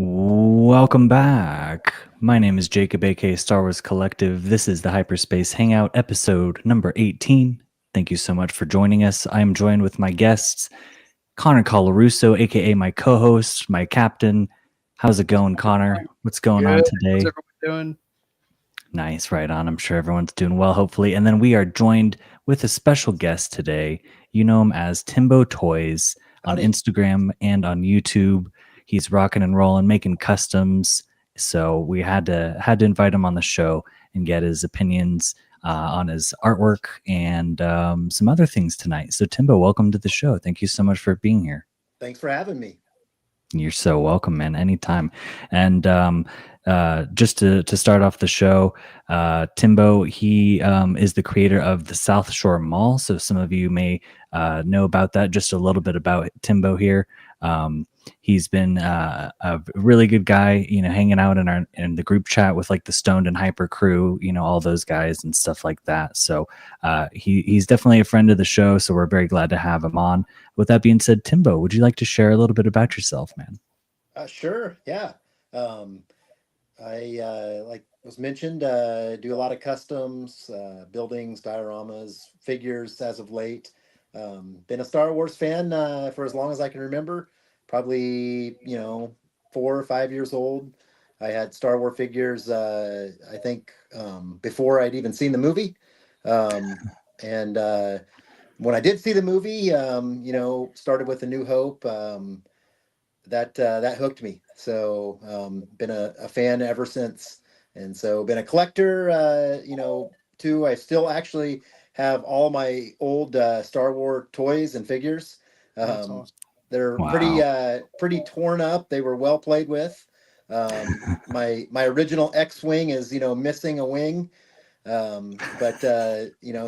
Welcome back. My name is Jacob, aka Star Wars Collective. This is the Hyperspace Hangout, episode number 18. Thank you so much for joining us. I am joined with my guests, Connor Colarusso, aka my co-host, my captain. How's it going, Connor? What's going on Good. How's today? everyone doing? Nice, right on. I'm sure everyone's doing well, hopefully. And then we are joined with a special guest today. You know him as Timbo Toys on Howdy. Instagram and on YouTube. He's rocking and rolling, making customs. So we had to invite him on the show and get his opinions on his artwork and some other things tonight. So Timbo, welcome to the show. Thank you so much for being here. Thanks for having me. You're so welcome, man. Anytime. And just to start off the show, Timbo, he is the creator of the South Shore Mall. So some of you may know about that. Just a little bit about Timbo here. He's been a really good guy, hanging out in the group chat with like the Stoned and Hyper crew, all those guys and stuff like that. So he's definitely a friend of the show. So we're very glad to have him on. With that being said, Timbo, would you like to share a little bit about yourself, man? Sure. Yeah. I like was mentioned, do a lot of customs, buildings, dioramas, figures as of late. Been a Star Wars fan for as long as I can remember. Probably 4 or 5 years old. I had Star Wars figures. I think before I'd even seen the movie. And when I did see the movie, started with A New Hope. That hooked me. So been a fan ever since, and so been a collector. Too. I still actually have all my old Star Wars toys and figures. That's awesome. They're Wow. pretty torn up. They were well played with. My original X-wing is missing a wing, but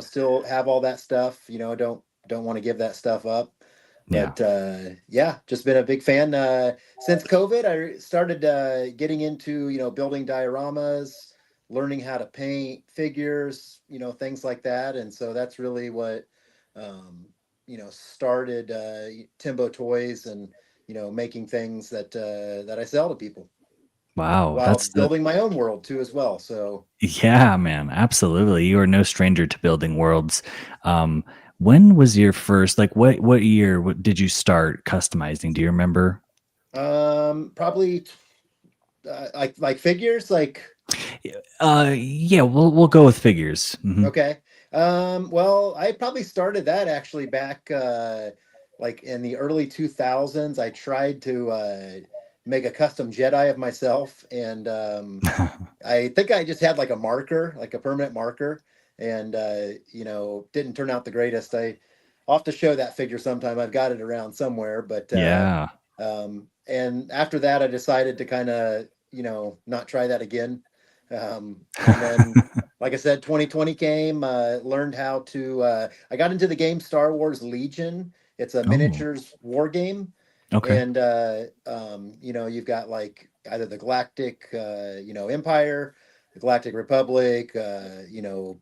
still have all that stuff. Don't want to give that stuff up. Yeah. But yeah, just been a big fan since COVID. I started getting into building dioramas, learning how to paint figures, things like that, and so that's really what started Timbo Toys and making things that I sell to people Wow. while That's the building my own world too as well. So Yeah, man. Absolutely. You are no stranger to building worlds. Um, when was your first, like what year did you start customizing? Do you remember? probably like figures like. Yeah, we'll go with figures. Okay. Well, I probably started that actually back like in the early 2000s. I tried to make a custom Jedi of myself, and I think I just had like a marker, like a permanent marker, and didn't turn out the greatest. I'll have to show that figure sometime. I've got it around somewhere, but Yeah. and after that I decided to kind of, not try that again. And then like I said, 2020 came, learned how to, I got into the game Star Wars Legion. It's a Oh, miniatures war game. okay. And, you've got like either the Galactic, Empire, the Galactic Republic, the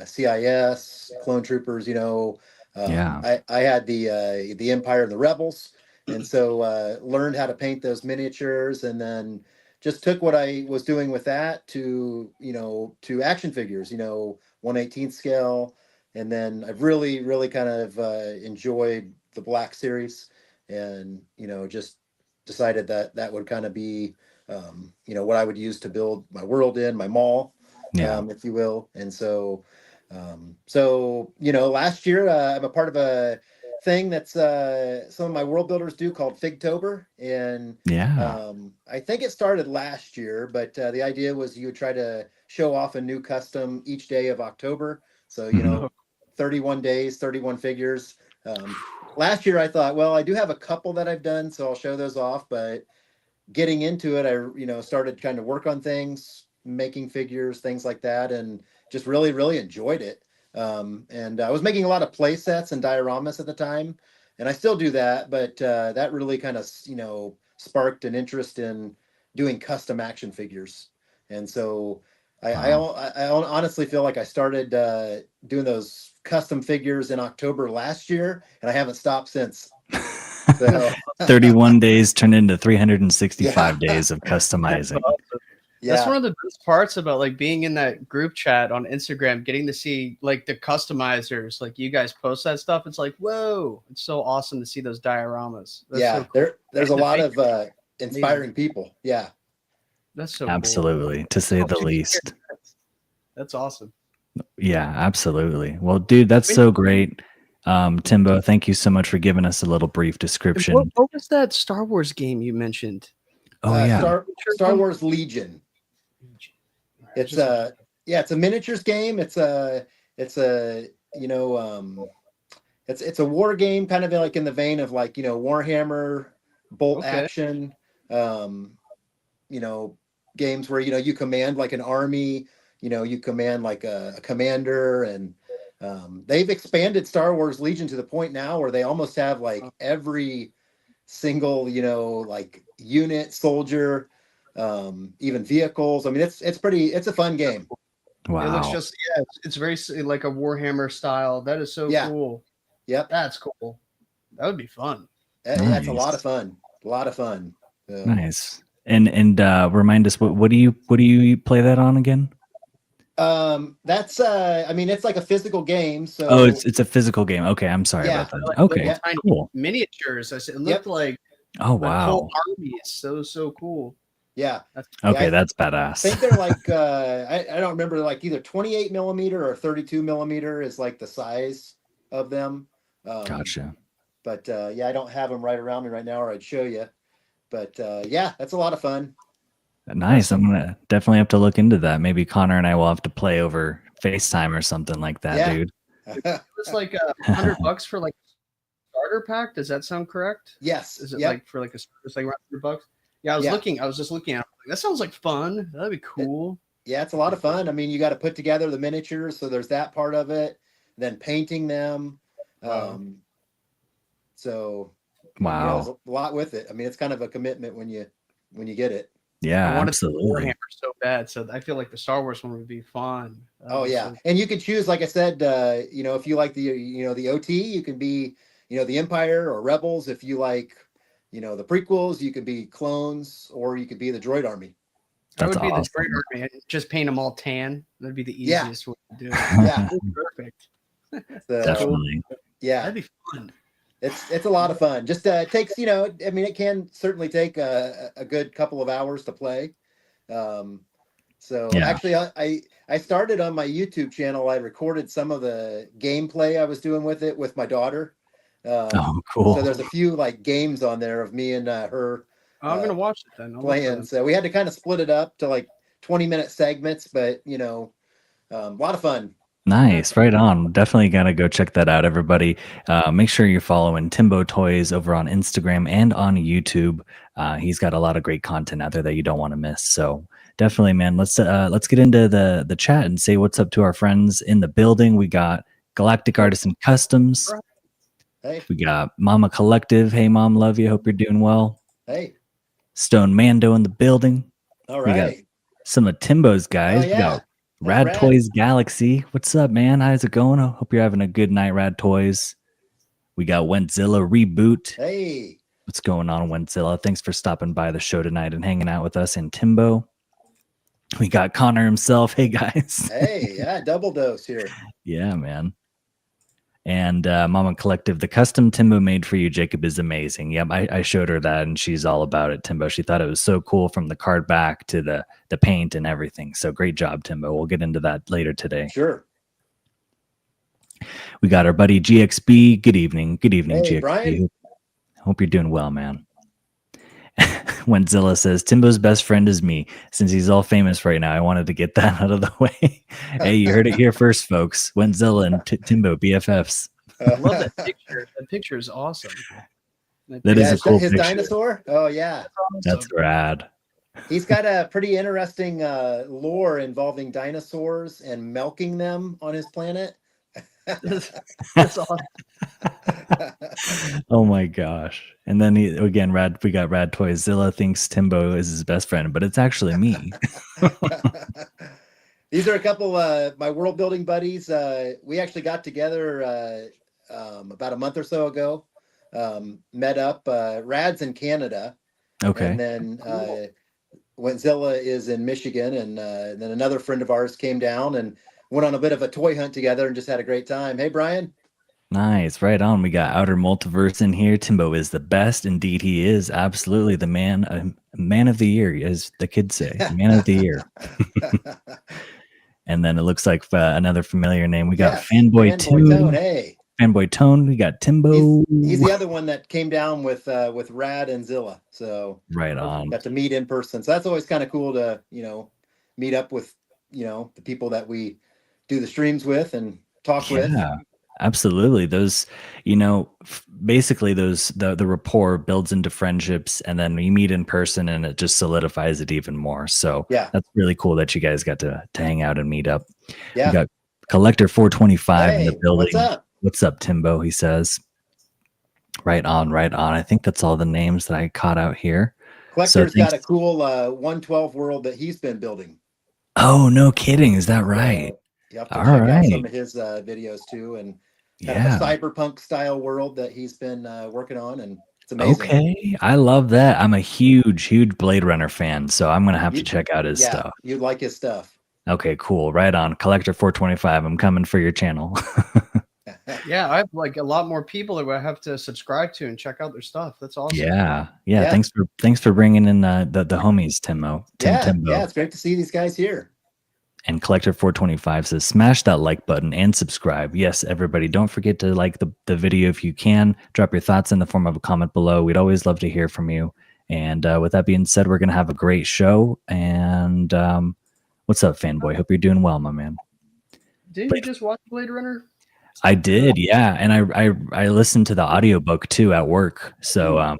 CIS, Clone Troopers, Yeah. I had the Empire and the Rebels. And so learned how to paint those miniatures, and then just took what I was doing with that to, to action figures, 1/18 scale. And then I've really, really kind of enjoyed the Black series, and, just decided that that would kind of be, what I would use to build my world in my mall, Yeah. if you will. And so, last year I'm a part of a thing that's some of my world builders do called Figtober, and Yeah. I think it started last year, but the idea was you would try to show off a new custom each day of October. So, Mhm. 31 days, 31 figures. Last year I thought, well, I do have a couple that I've done, so I'll show those off. But getting into it, I, started kind of work on things, making figures, things like that, and just really, really enjoyed it. And I was making a lot of play sets and dioramas at the time, and I still do that, but that really kind of, sparked an interest in doing custom action figures. And so Wow. I honestly feel like I started doing those custom figures in October last year, and I haven't stopped since. So 31 days turned into 365 yeah, days of customizing. That's yeah, one of the best parts about like being in that group chat on Instagram, getting to see like the customizers, like you guys post that stuff. It's like, whoa, it's so awesome to see those dioramas. That's so yeah. cool. There's a And the lot of figures, inspiring people. Yeah. that's so cool. Absolutely, to say Oh, the dude, least. that's awesome. Yeah, absolutely. Well, dude, that's so great. Timbo, thank you so much for giving us a little brief And description. what was that Star Wars game you mentioned? Oh yeah. Star Wars Legion. It's yeah, it's a miniatures game. It's a you know it's a war game, kind of like in the vein of like, you know, Warhammer, bolt action, you know, games where, you know, you command like an army, you know, you command like a commander, and they've expanded Star Wars Legion to the point now where they almost have like every single, you know, like unit, soldier, even vehicles. I mean, it's a fun game. Wow. It looks just it's very like a Warhammer style. That is so cool. Yep. That's cool. That would be fun. Yeah, it's a lot of fun. A lot of fun. Nice. And remind us, what do you play that on again? That's I mean, it's like a physical game. So oh, it's a physical game. Okay, I'm sorry about that. Like okay, cool. Miniatures. I said it looked like oh the wow, whole army is so cool. Yeah. Okay, that's badass. I think they're like I don't remember, like either 28 millimeter or 32 millimeter is like the size of them. Gotcha. But yeah, I don't have them right around me right now, or I'd show you. But yeah, that's a lot of fun. Nice. I'm gonna definitely have to look into that. Maybe Connor and I will have to play over FaceTime or something like that, dude. It was like $100 for like a starter pack. Does that sound correct? Yes. Is it like for like it's like around $100? Yeah, I was just looking at it. That sounds like fun. That'd be cool. Yeah, it's a lot of fun. I mean, you got to put together the miniatures, so there's that part of it. Then painting them. So wow, you know, there's a lot with it. I mean, it's kind of a commitment when you get it. Yeah, I wanted absolutely. Warhammer so bad, so I feel like the Star Wars one would be fun. Oh yeah, and you could choose, like I said, you know, if you like the OT, you can be, you know, the Empire or Rebels. If you like, you know, the prequels, you could be clones, or you could be the Droid Army. That would be the Droid Army. Just paint them all tan. That'd be the easiest way to do it. Yeah, perfect. So, definitely. Yeah, that'd be fun. It's a lot of fun. Just it takes, you know, I mean, it can certainly take a good couple of hours to play. So actually, I started on my YouTube channel. I recorded some of the gameplay I was doing with it with my daughter. Oh, cool. So there's a few like games on there of me and her. I'm gonna watch it then. Playing. So we had to kind of split it up to like 20-minute segments, but you know, a lot of fun. Nice, right on. Definitely gotta go check that out, everybody. Make sure you're following Timbo Toys over on Instagram and on YouTube. He's got a lot of great content out there that you don't want to miss. So definitely, man. Let's get into the chat and say what's up to our friends in the building. We got Galactic Artisan Customs. Hey. We got Mama Collective. Hey, Mom, love you. Hope you're doing well. Hey. Stone Mando in the building. All right. We got some of Timbo's guys. Oh, yeah. We got Rad Toys Galaxy. What's up, man? How's it going? I hope you're having a good night, Rad Toys. We got Wentzilla Reboot. Hey. What's going on, Wentzilla? Thanks for stopping by the show tonight and hanging out with us and Timbo. We got Connor himself. Hey, guys. Hey, yeah, double dose here. Yeah, man. And Mama Collective, the custom Timbo made for you, Jacob, is amazing. Yep, I showed her that, and she's all about it, Timbo. She thought it was so cool, from the card back to the paint and everything. So great job, Timbo. We'll get into that later today. Sure. We got our buddy GXB. Good evening. Good evening, hey, GXB. Brian. Hope you're doing well, man. When Zilla says, Timbo's best friend is me. Since he's all famous right now, I wanted to get that out of the way. Hey, you heard it here first, folks. When Zilla and Timbo, BFFs. I love that picture. That picture is awesome. That is a cool his picture. Dinosaur? Oh, yeah. That's rad. He's got a pretty interesting lore involving dinosaurs and milking them on his planet. That's awesome. Oh my gosh. And then we got Rad Toys. Zilla thinks Timbo is his best friend, but it's actually me. These are a couple my world building buddies. We actually got together about a month or so ago. met up. Rad's in Canada. Okay. And then when Zilla is in Michigan, and then another friend of ours came down and went on a bit of a toy hunt together and just had a great time. Hey, Brian. Nice. Right on. We got Outer Multiverse in here. Timbo is the best. Indeed, he is absolutely the man, man of the year, as the kids say, man of the year. And then it looks like another familiar name. We got Fanboy Tone. Hey. Fanboy Tone. We got Timbo. He's the other one that came down with Rad and Zilla. So right on. Got to meet in person. So that's always kind of cool to, meet up with, the people that we do the streams with and talk with. Yeah, absolutely. Those, basically the rapport builds into friendships, and then we meet in person and it just solidifies it even more. So yeah, that's really cool that you guys got to hang out and meet up. Yeah. We got Collector 425 in the building. What's up? What's up, Timbo? He says. Right on, right on. I think that's all the names that I caught out here. Collector's got a cool 112 world that he's been building. Oh, no kidding. Is that right? You have to check out some of his videos too, and kind of a cyberpunk style world that he's been working on, and it's amazing. Okay, I love that. I'm a huge Blade Runner fan, so I'm gonna have to check out his stuff. You'd like his stuff. Okay, cool. Right on. Collector 425. I'm coming for your channel. Yeah, I have like a lot more people that I have to subscribe to and check out their stuff. That's awesome. Yeah. Thanks for bringing in the homies, Timbo. Timbo. Yeah, it's great to see these guys here. And Collector 425 says, smash that like button and subscribe. Yes, everybody, don't forget to like the video if you can. Drop your thoughts in the form of a comment below. We'd always love to hear from you. And with that being said, we're going to have a great show. And what's up, Fanboy? Hope you're doing well, my man. Didn't you just watch Blade Runner? I did, yeah. And I listened to the audiobook too at work. So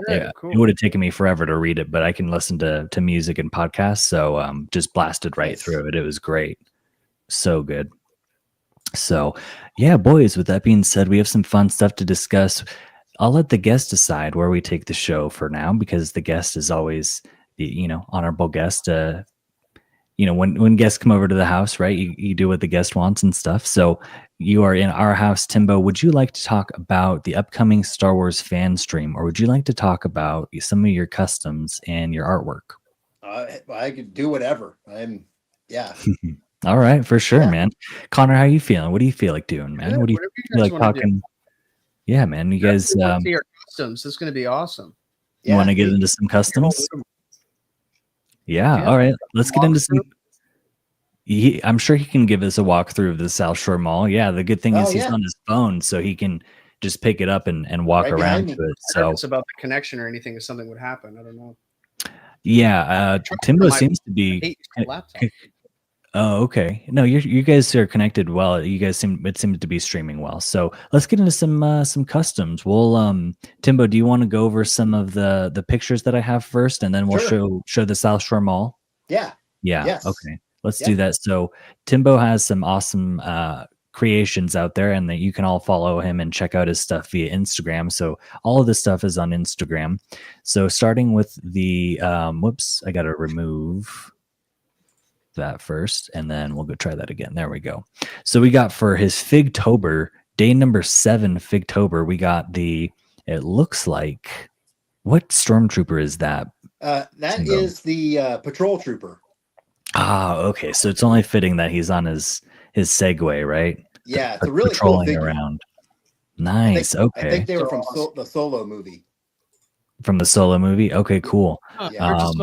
it would have taken me forever to read it, but I can listen to music and podcasts. So just blasted right through it. It was great. So good. So yeah, boys, with that being said, we have some fun stuff to discuss. I'll let the guest decide where we take the show for now, because the guest is always the, honorable guest. When guests come over to the house, right, you do what the guest wants and stuff. So you are in our house, Timbo. Would you like to talk about the upcoming Star Wars fan stream, or would you like to talk about some of your customs and your artwork? I could do whatever. All right, for sure, man. Connor, how you feeling? What do you feel like doing, man? What do you feel like talking? Yeah, man. You guys see our customs. This is going to be awesome. You want to get into some customs? Yeah. All right. Let's get into some. I'm sure he can give us a walkthrough of the South Shore Mall. Yeah. The good thing is he's on his phone, so he can just pick it up and walk around to it. So it's about the connection or anything if something would happen. I don't know. Yeah. Timbo seems to be. Oh, okay. No, you guys are connected well. You guys it seems to be streaming well. So let's get into some customs. We'll Timbo, do you want to go over some of the pictures that I have first, and then we'll show the South Shore Mall? Yeah. Yes. Okay. Let's do that. So Timbo has some awesome creations out there, and that you can all follow him and check out his stuff via Instagram. So all of this stuff is on Instagram. So starting with the whoops, I got to remove that first, and then we'll go try that again. There we go. So we got for his Figtober, day number 7 Figtober, we got it looks like, what stormtrooper is that? That is the patrol trooper. Ah, okay. So it's only fitting that he's on his Segway, right? Yeah, it's a really cool figure. Around. Nice. I think they were from the Solo movie. From the Solo movie? Okay, cool. That's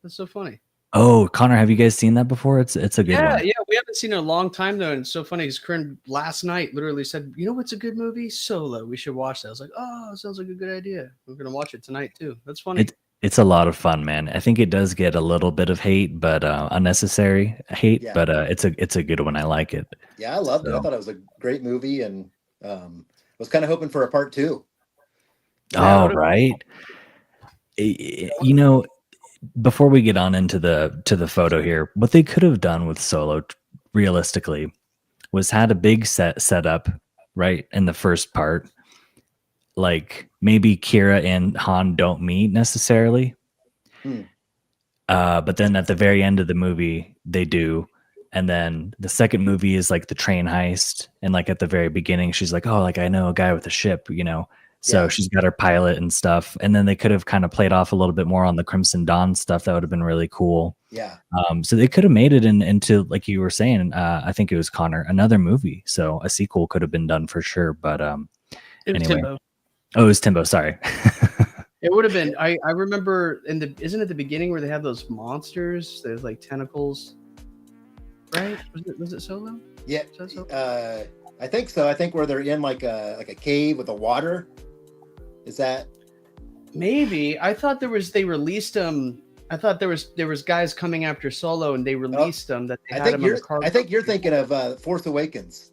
so funny. Oh, Connor, have you guys seen that before? It's a good one. Yeah, we haven't seen it in a long time though, and it's so funny because Corinne last night literally said, "You know what's a good movie? Solo. We should watch that." I was like, "Oh, it sounds like a good idea. We're gonna watch it tonight too." That's funny. It's a lot of fun, man. I think it does get a little bit of hate, but unnecessary hate. But it's a good one. I like it. Yeah, I loved it. I thought it was a great movie, and was kind of hoping for a part 2. Oh, right. Before we get on into the photo here, what they could have done with Solo, realistically, was had a big set up right in the first part. Like maybe Kira and Han don't meet necessarily, but then at the very end of the movie they do, And then the second movie is like the train heist. And like at the very beginning, she's like, oh, like I know a guy with a ship, you know. So Yeah. she's got her pilot and stuff. And then they could have kind of played off a little bit more on the Crimson Dawn stuff. That would have been really cool. Yeah. So they could have made it into, like you were saying, I think it was Connor, another movie. So a sequel could have been done for sure. But It was anyway. Timbo. Oh, it was Timbo. Sorry. It would have been. I remember isn't it the beginning where they have those monsters? There's like tentacles, right? Was it Solo? Yeah. Was that Solo? I think so. I think where they're in like a cave with the water. Is that? Maybe. I thought they released them. I thought there was guys coming after Solo and they released them that they had him on the cargo. I think you're thinking of Force Awakens.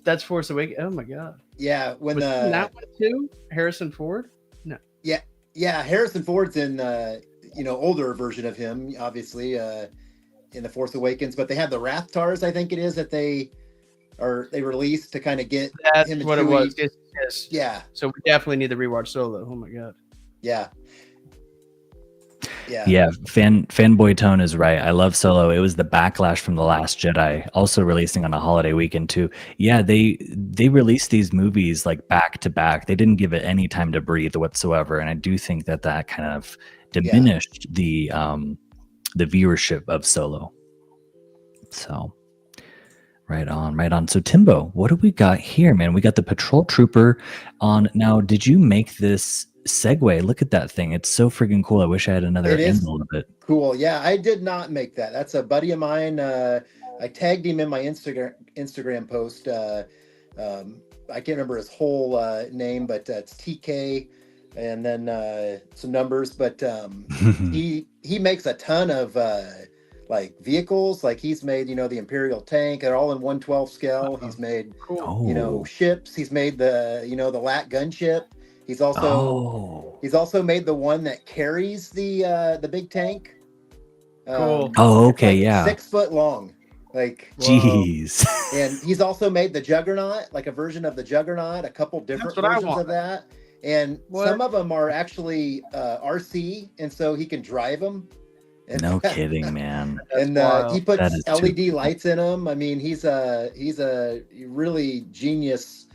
That's Force Awakens. Oh my god. Yeah, when Was he in that one too? Harrison Ford? No. Yeah, Harrison Ford's in older version of him, obviously, in the Force Awakens, but they have the Rathtars, I think it is, that they released to kind of get That's him and what it Chewie. was. Yes. Yeah. So we definitely need to rewatch Solo. Oh my god. Yeah. Yeah. Yeah, fanboy tone is right. I love Solo. It was the backlash from The Last Jedi, also releasing on a holiday weekend too. Yeah, they released these movies like back to back. They didn't give it any time to breathe whatsoever, and I do think that kind of diminished the viewership of Solo. So right on. So Timbo, what do we got here, man? We got the Patrol Trooper on. Now, did you make this segue? Look at that thing. It's so freaking cool. I wish I had another angle of it. Cool. Yeah, I did not make that. That's a buddy of mine. I tagged him in my Instagram post. I can't remember his whole name, but it's TK and then some numbers. But he makes a ton of like vehicles. Like he's made, the Imperial tank. They're all in 1/12 scale. He's made, ships. He's made the, the LAT gunship. He's also made the one that carries the big tank. Cool. Okay, like yeah. 6 foot long. Like, jeez. And he's also made the Juggernaut, like a version of the Juggernaut, a couple different versions of that. And some of them are actually RC, and so he can drive them. And, no kidding, man. And he puts LED lights in them. I mean, he's a really genius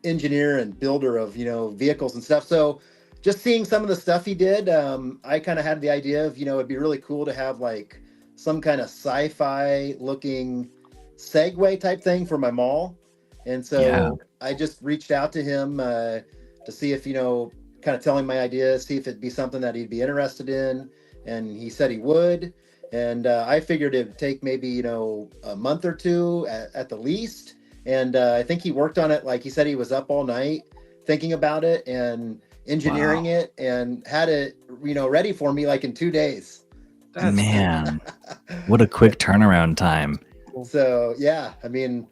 engineer and builder of vehicles and stuff. So just seeing some of the stuff he did, I kind of had the idea of it'd be really cool to have like some kind of sci-fi looking Segway type thing for my mall. And so I just reached out to him to see if kind of telling my ideas, see if it'd be something that he'd be interested in, and he said he would. And I figured it'd take maybe a month or two at the least. And I think he worked on it. Like he said, he was up all night thinking about it and engineering it, and had it, ready for me like in 2 days. Man, what a quick turnaround time. So yeah, I mean,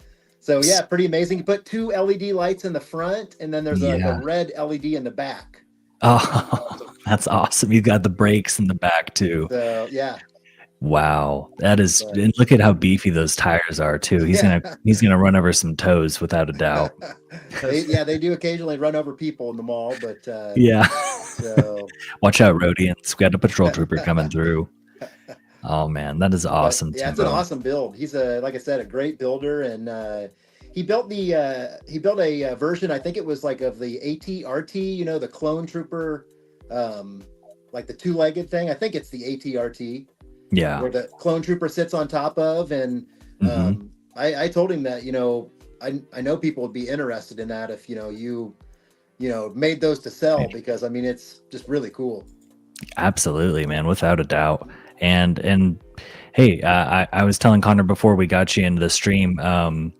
pretty amazing. You put 2 LED lights in the front, and then there's a red LED in the back. Oh, that's awesome. You got the brakes in the back too. So yeah. Wow, that is, and look at how beefy those tires are too. He's gonna run over some toes without a doubt. They do occasionally run over people in the mall, but so watch out, Rhodians. We got a patrol trooper coming through. Oh man, that is awesome. Yeah, it's an awesome build. He's like I said, a great builder, and he built a version. I think it was like of the AT-RT, the clone trooper, like the 2-legged thing. I think it's the AT-RT. Yeah, where the clone trooper sits on top of, and I told him that I know people would be interested in that if you made those to sell, because I mean it's just really cool. Absolutely, man, without a doubt. And hey, I was telling Connor before we got you into the stream, I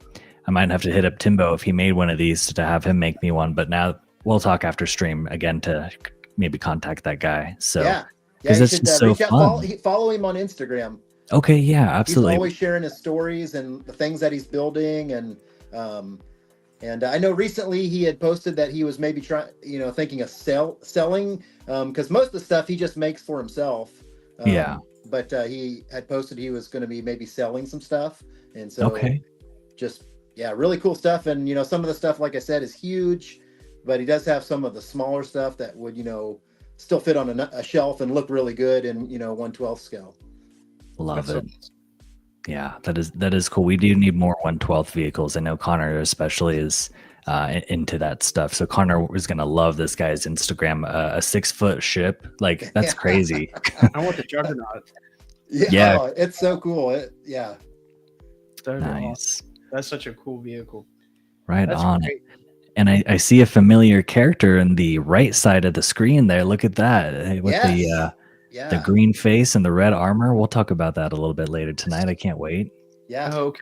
might have to hit up Timbo if he made one of these to have him make me one. But now we'll talk after stream again to maybe contact that guy. So. Yeah, because that's just so fun. Follow him on Instagram. Okay, yeah, absolutely. He's always sharing his stories and the things that he's building, and I know recently he had posted that he was maybe thinking of selling, because most of the stuff he just makes for himself. But he had posted he was going to be maybe selling some stuff, and so really cool stuff. And some of the stuff, like I said, is huge, but he does have some of the smaller stuff that would still fit on a shelf and look really good in 1/12 scale. Love it. Yeah, that is cool. We do need more 1/12 vehicles. I know Connor especially is into that stuff. So Connor is gonna love this guy's Instagram. A 6-foot ship, like that's crazy. I want the Juggernaut. Yeah. Oh, it's so cool. Yeah. That'd be awesome. Nice. That's such a cool vehicle. Right That's on. great. And I see a familiar character in the right side of the screen there. Look at that with Yes. the green face and the red armor. We'll talk about that a little bit later tonight. I can't wait. Yeah. Oh, okay.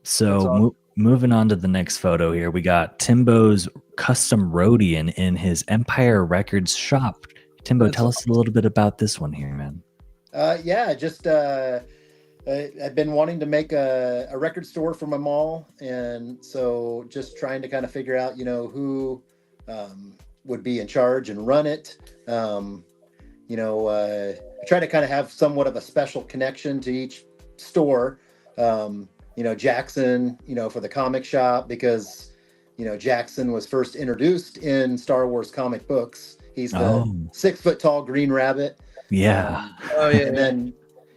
So awesome. moving on to the next photo here, we got Timbo's custom Rhodian in his Empire Records shop. Timbo, That's tell us a little bit about this one here, man. Yeah, just I've been wanting to make a record store for my mall, and so just trying to kind of figure out, who would be in charge and run it. I try to kind of have somewhat of a special connection to each store. Jackson, for the comic shop, because Jackson was first introduced in Star Wars comic books. He's the 6-foot tall Green Rabbit. Yeah. Oh yeah. And then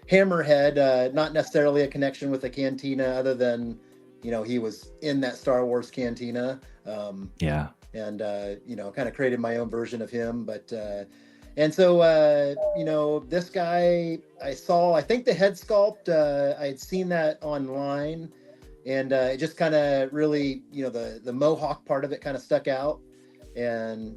Hammerhead, not necessarily a connection with the cantina, other than he was in that Star Wars cantina. Yeah. And kind of created my own version of him. But and so this guy, I think the head sculpt, I had seen that online, and it just kind of really, the mohawk part of it kind of stuck out. And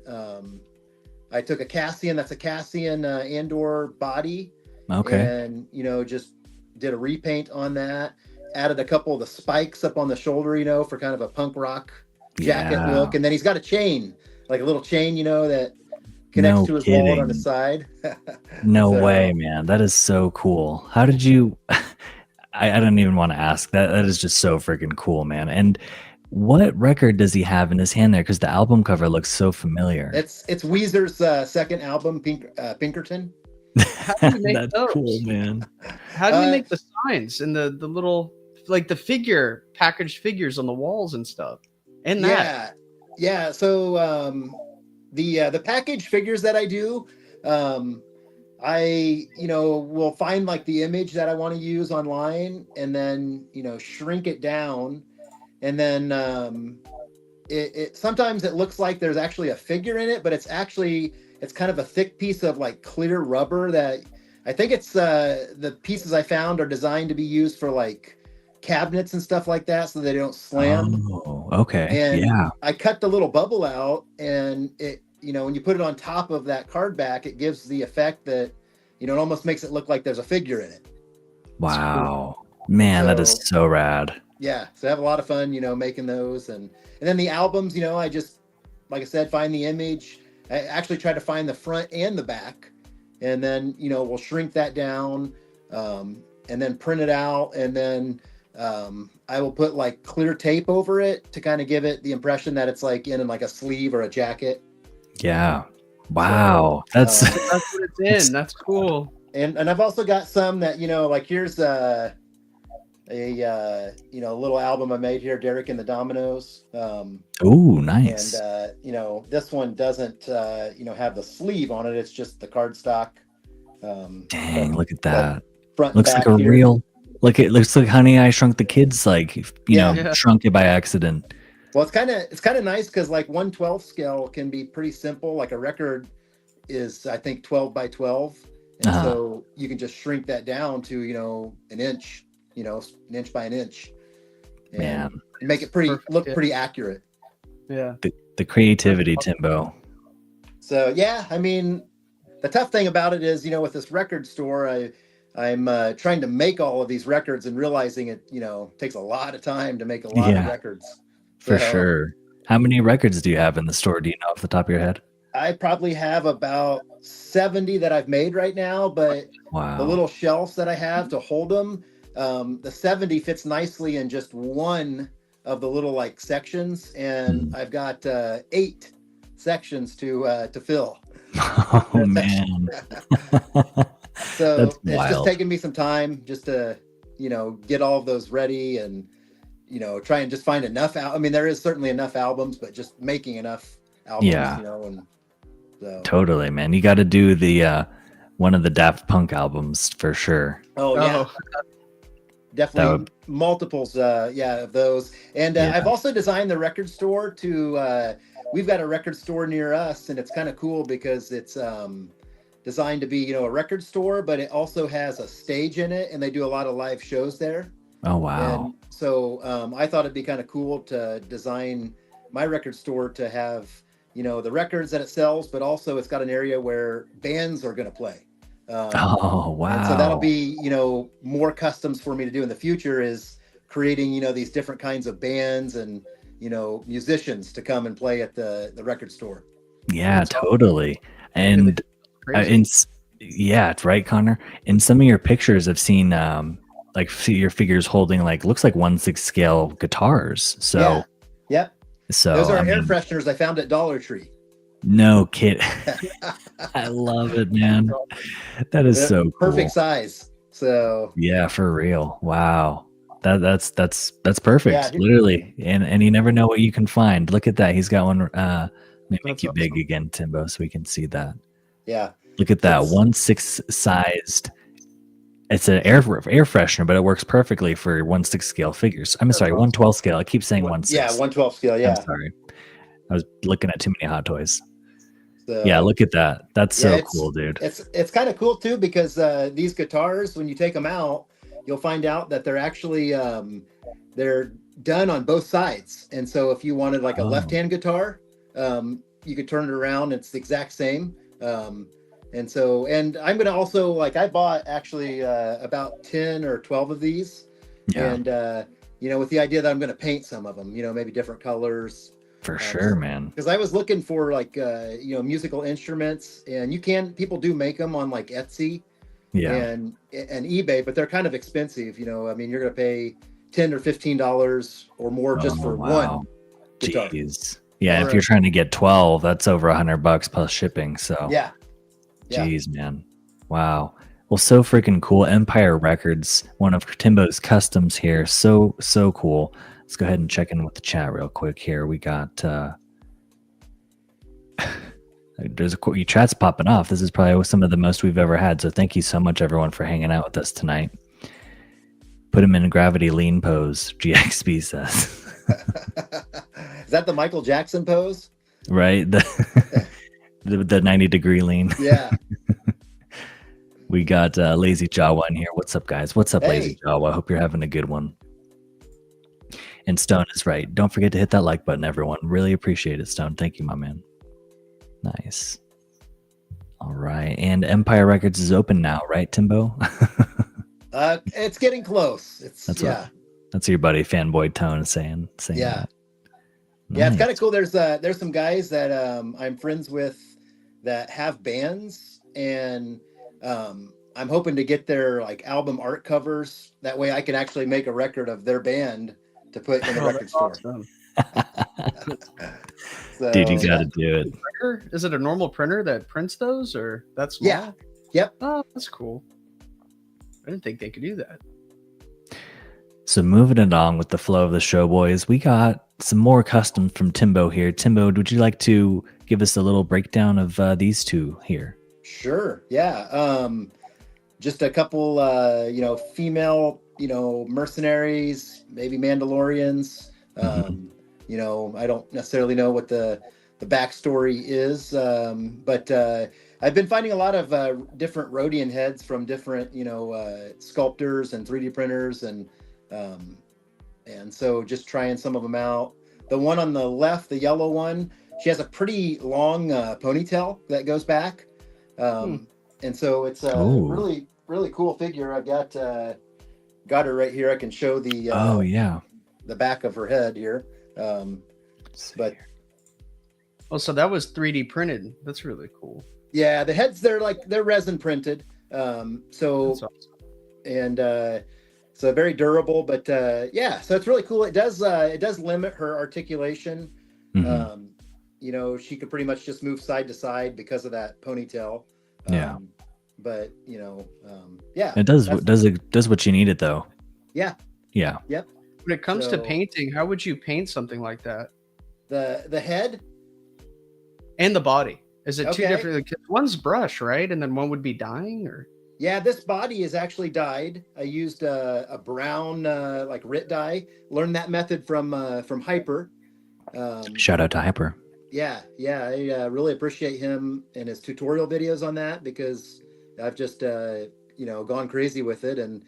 I took a Cassian Andor body. Okay. And just did a repaint on that. Added a couple of the spikes up on the shoulder, for kind of a punk rock jacket look. And then he's got a chain, like a little chain, that connects to his wallet on the side. No way, man. That is so cool. How did you? I don't even want to ask. That is just so freaking cool, man. And what record does he have in his hand there? Because the album cover looks so familiar. It's Weezer's second album, Pinkerton. How do you make That's those? cool, man. How do you make the signs and the little, like the packaged figures on the walls and stuff? And that. Yeah. So the packaged figures that I do, I will find like the image that I want to use online, and then shrink it down, and then it sometimes it looks like there's actually a figure in it, but it's kind of a thick piece of like clear rubber that I think it's the pieces I found are designed to be used for like cabinets and stuff like that, so they don't slam. Oh, okay. And I cut the little bubble out, and it, when you put it on top of that card back, it gives the effect that, it almost makes it look like there's a figure in it. Wow, man, that is so rad. Yeah, so I have a lot of fun, making those, and then the albums, I just, like I said, find the image. I actually try to find the front and the back, and then we'll shrink that down, and then print it out, and then I will put like clear tape over it to kind of give it the impression that it's like in like a sleeve or a jacket. Yeah. Wow. So, that's what it's in. That's cool. And I've also got some that like here's a little album I made here, Derek and the Dominoes. Oh, nice. And this one doesn't have the sleeve on it. It's just the cardstock. Dang, look at that. Front looks like a here. real. Like it looks like Honey I Shrunk the Kids. Like shrunk it by accident. Well, it's kind of nice because like 1/12 scale can be pretty simple. Like a record is, I think, 12 by 12, and so you can just shrink that down to an inch. An inch by an inch, and make it look pretty accurate. Yeah. The creativity, Timbo. So yeah, I mean, the tough thing about it is, with this record store, I'm trying to make all of these records and realizing it, takes a lot of time to make a lot of records. For sure. How many records do you have in the store? Do you know off the top of your head? I probably have about 70 that I've made right now, but the little shelves that I have to hold them, the 70 fits nicely in just one of the little like sections, and I've got 8 sections to fill. Oh man. So it's just taking me some time just to get all of those ready, and try and just find enough I mean, there is certainly enough albums, but just making enough albums, and so. Totally, man. You got to do the one of the Daft Punk albums for sure. Oh yeah. definitely multiples, of those. And I've also designed the record store to. We've got a record store near us, and it's kind of cool because it's designed to be, a record store, but it also has a stage in it, and they do a lot of live shows there. Oh, wow. And so I thought it'd be kind of cool to design my record store to have, the records that it sells, but also it's got an area where bands are going to play. Oh, wow. And so that'll be, more customs for me to do in the future is creating, these different kinds of bands and, musicians to come and play at the record store. Yeah, totally. And it's right, Connor. In some of your pictures, I've seen your figures holding looks like 1/6 scale guitars. So yeah. Yep. So those are air fresheners I found at Dollar Tree. No kid. I love it, man. That is so cool. Perfect size. So yeah, for real. Wow. That's perfect. Yeah, literally. And you never know what you can find. Look at that. He's got one. Let me make you big again, Timbo, so we can see that. Yeah. Look at that. 1/6 sized. It's an air freshener, but it works perfectly for 1/6 scale figures. I'm sorry, 1/12 scale. I keep saying 1/6. Yeah, 1/12 scale. Yeah. I'm sorry. I was looking at too many Hot Toys. So, yeah, look at that. That's so cool, dude. It's kind of cool too because these guitars, when you take them out, you'll find out that they're actually they're done on both sides. And so if you wanted a left-hand guitar, you could turn it around. It's the exact same. And I'm going to also I bought actually about 10 or 12 of these. Yeah. And, with the idea that I'm going to paint some of them, maybe different colors. For sure, man. Because I was looking for musical instruments, and people do make them on Etsy and eBay, but they're kind of expensive. You're going to pay $10 or $15 or more just for one guitar. Jeez. Yeah, if you're trying to get 12, that's over $100 plus shipping. So yeah. Jeez, man. Wow. Well, so freaking cool. Empire Records, one of Timbo's customs here. So cool. Let's go ahead and check in with the chat real quick here. We got there's your chat's popping off. This is probably some of the most we've ever had. So thank you so much, everyone, for hanging out with us tonight. Put him in a gravity lean pose, GXB says. Is that the Michael Jackson pose? Right. The 90-degree lean. Yeah. We got Lazy Jawa in here. What's up, guys? What's up, Lazy Jawa? I hope you're having a good one. And Stone is right. Don't forget to hit that like button, everyone. Really appreciate it, Stone. Thank you, my man. Nice. All right. And Empire Records is open now, right, Timbo? It's getting close. That's your buddy Fanboy Tone saying yeah. That. Yeah, it's kind of cool. There's some guys that I'm friends with that have bands, and I'm hoping to get their album art covers. That way I can actually make a record of their band to put in the record store. Awesome. So, dude, you got to do it. Is it a normal printer that prints those, or that's small? Yeah. Yep. Oh, that's cool. I didn't think they could do that. So moving along with the flow of the show, boys, we got some more customs from Timbo here. Timbo, would you like to give us a little breakdown of these two here? Sure. Yeah. Just a couple, female, mercenaries, maybe Mandalorians. I don't necessarily know what the backstory is, but I've been finding a lot of different Rhodian heads from different, sculptors and 3D printers, and so just trying some of them out. The one on the left, the yellow one, she has a pretty long ponytail that goes back, and so it's a really, really cool figure. I've got her right here. I can show the the back of her head here. But so that was 3D printed. That's really cool. Yeah, the heads, they're resin printed. So awesome. And so very durable, but so it's really cool. It does limit her articulation. Mm-hmm. She could pretty much just move side to side because of that ponytail. But it does what you need it though. Yeah. When it comes to painting, how would you paint something like that? The head and the body. Is it two different? One's brush, right? And then one would be dyeing, or Yeah, this body is actually dyed. I used a brown like RIT dye. Learned that method from Hyper. Shout out to Hyper. Yeah, I really appreciate him and his tutorial videos on that, because I've just gone crazy with it, and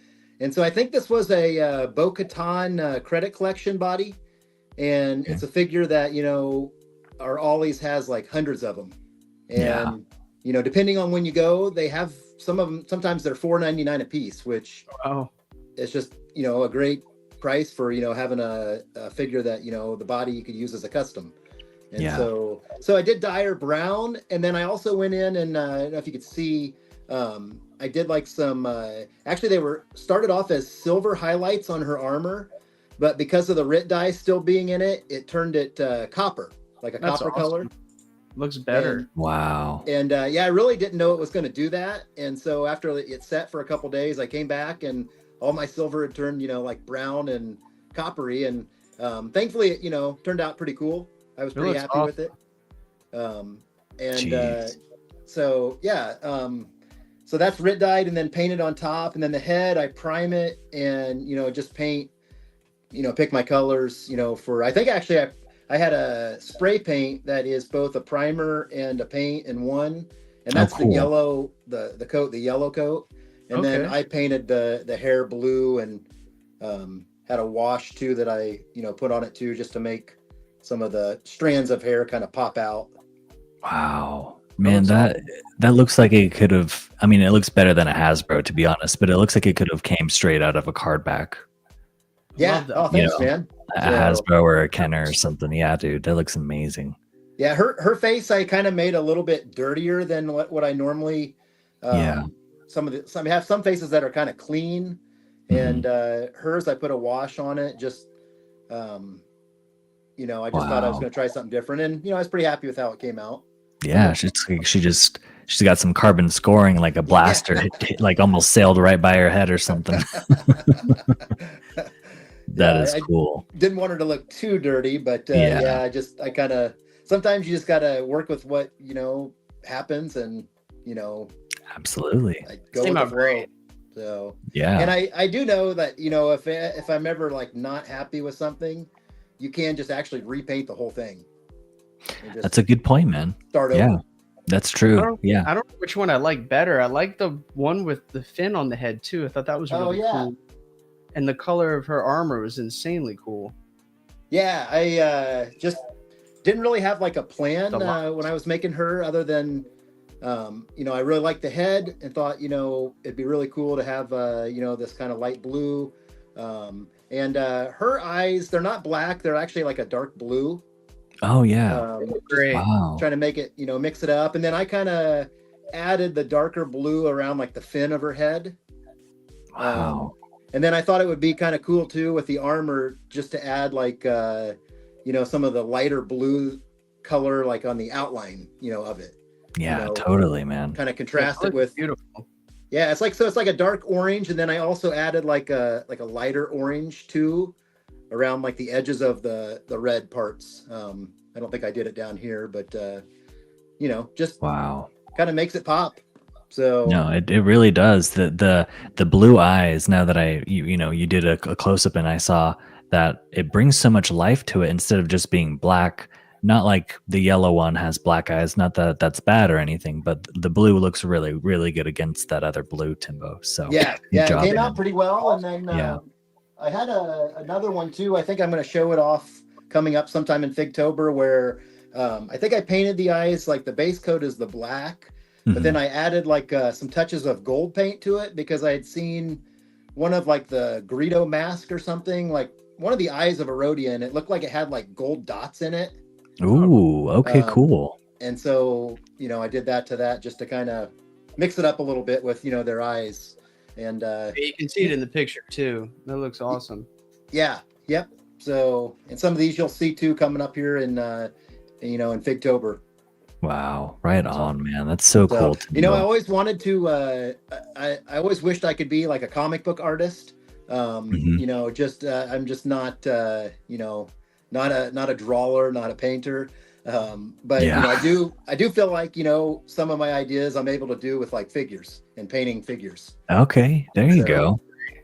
so I think this was a Bo-Katan credit collection body, and Okay. it's a figure that our Ollie's has like hundreds of them, and depending on when you go, they have some of them. Sometimes they're $4.99 a piece, which it's just a great price for having a figure that the body you could use as a custom. And so I did dye her brown, and then I also went in and I don't know if you could see, I did like some actually they were started off as silver highlights on her armor, but because of the RIT dye still being in it, it turned it copper, like a copper color. Looks better. And, wow. And I really didn't know it was going to do that, and so after it set for a couple days, I came back and all my silver had turned like brown and coppery, and thankfully it turned out pretty cool. I was pretty happy with it. So that's RIT dyed and then painted on top, and then the head I prime it and just paint, pick my colors, for I think actually I had a spray paint that is both a primer and a paint in one, and that's cool. the yellow, the coat, the yellow coat, and then I painted the hair blue and had a wash too that I put on it too, just to make some of the strands of hair kind of pop out. Wow, man, that looks like it could have. I mean, it looks better than a Hasbro, to be honest, but it looks like it could have came straight out of a card back. Yeah. Oh, thanks, man. A Hasbro or a Kenner or something. Yeah, dude, that looks amazing. Yeah, her face I kind of made a little bit dirtier than what I normally. Some have some faces that are kind of clean, and hers I put a wash on it. Just I just thought I was going to try something different, and I was pretty happy with how it came out. Yeah, she's got some carbon scoring, like a blaster, like almost sailed right by her head or something. That is cool. Didn't want her to look too dirty, but I kind of sometimes you just got to work with what happens, and absolutely go with the flow. So and I do know that if I'm ever like not happy with something, you can just actually repaint the whole thing. That's a good point, man. Start over. Yeah, that's true. I don't know which one I like better. I like the one with the fin on the head too. I thought that was really cool. And the color of her armor was insanely cool. Yeah, I just didn't really have like a plan when I was making her, other than I really liked the head and thought it'd be really cool to have this kind of light blue. And her eyes, they're not black, they're actually like a dark blue. Oh yeah. Great. Wow. Trying to make it, mix it up. And then I kind of added the darker blue around like the fin of her head. Wow. And then I thought it would be kind of cool too with the armor, just to add like some of the lighter blue color like on the outline, of it. Yeah, totally, man. Kind of contrast it with beautiful. Yeah, it's like a dark orange, and then I also added like a lighter orange too, around like the edges of the red parts. I don't think I did it down here, but just kind of makes it pop. So no, it really does. The blue eyes. Now that you did a close up and I saw that, it brings so much life to it instead of just being black. Not like the yellow one has black eyes. Not that that's bad or anything, but the blue looks really, really good against that other blue, Timbo. So it came out pretty well. And then I had another one too. I think I'm going to show it off coming up sometime in Figtober, where I think I painted the eyes, like the base coat is the black, but then I added like some touches of gold paint to it, because I had seen one of like the Greedo mask or something, like one of the eyes of a Rhodian. It looked like it had like gold dots in it. Ooh, okay, cool. And so, I did that to that just to kind of mix it up a little bit with, their eyes. And you can see it in the picture too. That looks awesome. Yeah. Yep. So, and some of these you'll see too coming up here in Figtober. Wow. Right on, man. That's so cool. I always wanted to, I always wished I could be like a comic book artist. I'm just not, not a drawer, not a painter. But Yeah. I do feel like, some of my ideas I'm able to do with like figures and painting figures. Okay, there you So- go.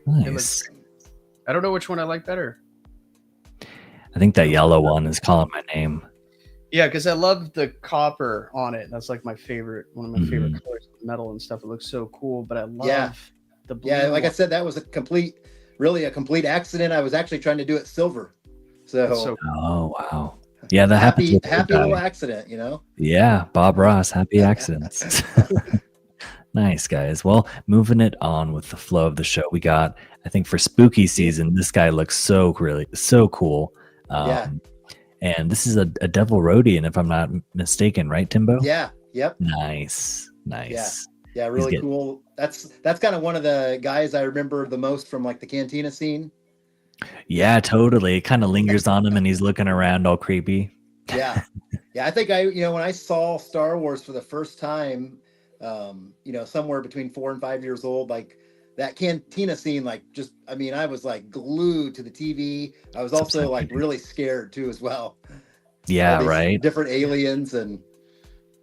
It Nice. I don't know which one I like better. I think that yellow one is calling my name. Yeah, because I love the copper on it. That's like one of my favorite Mhm. colors, metal and stuff. It looks so cool. But I love Yeah. the blue. Yeah, like I one. said, that was really a complete accident. I was actually trying to do it silver. That's So, so Oh wow. Yeah, that happens with happy every little guy. accident, Yeah, Bob Ross, happy accidents. Nice guys. Well, moving it on with the flow of the show, we got. I think for spooky season, this guy looks so cool. Yeah. And this is a Devil Rhodian, if I'm not mistaken, right, Timbo? Yeah. Yep. Nice. Yeah, really getting- cool. That's kind of one of the guys I remember the most from like the cantina scene. Yeah, totally. It kind of lingers on him, and he's looking around all creepy. Yeah. Yeah, I think when I saw Star Wars for the first time, somewhere between 4 and 5 years old, like that cantina scene, like I was like glued to the TV. I was also like really scared too as well. Yeah, All these right. different aliens and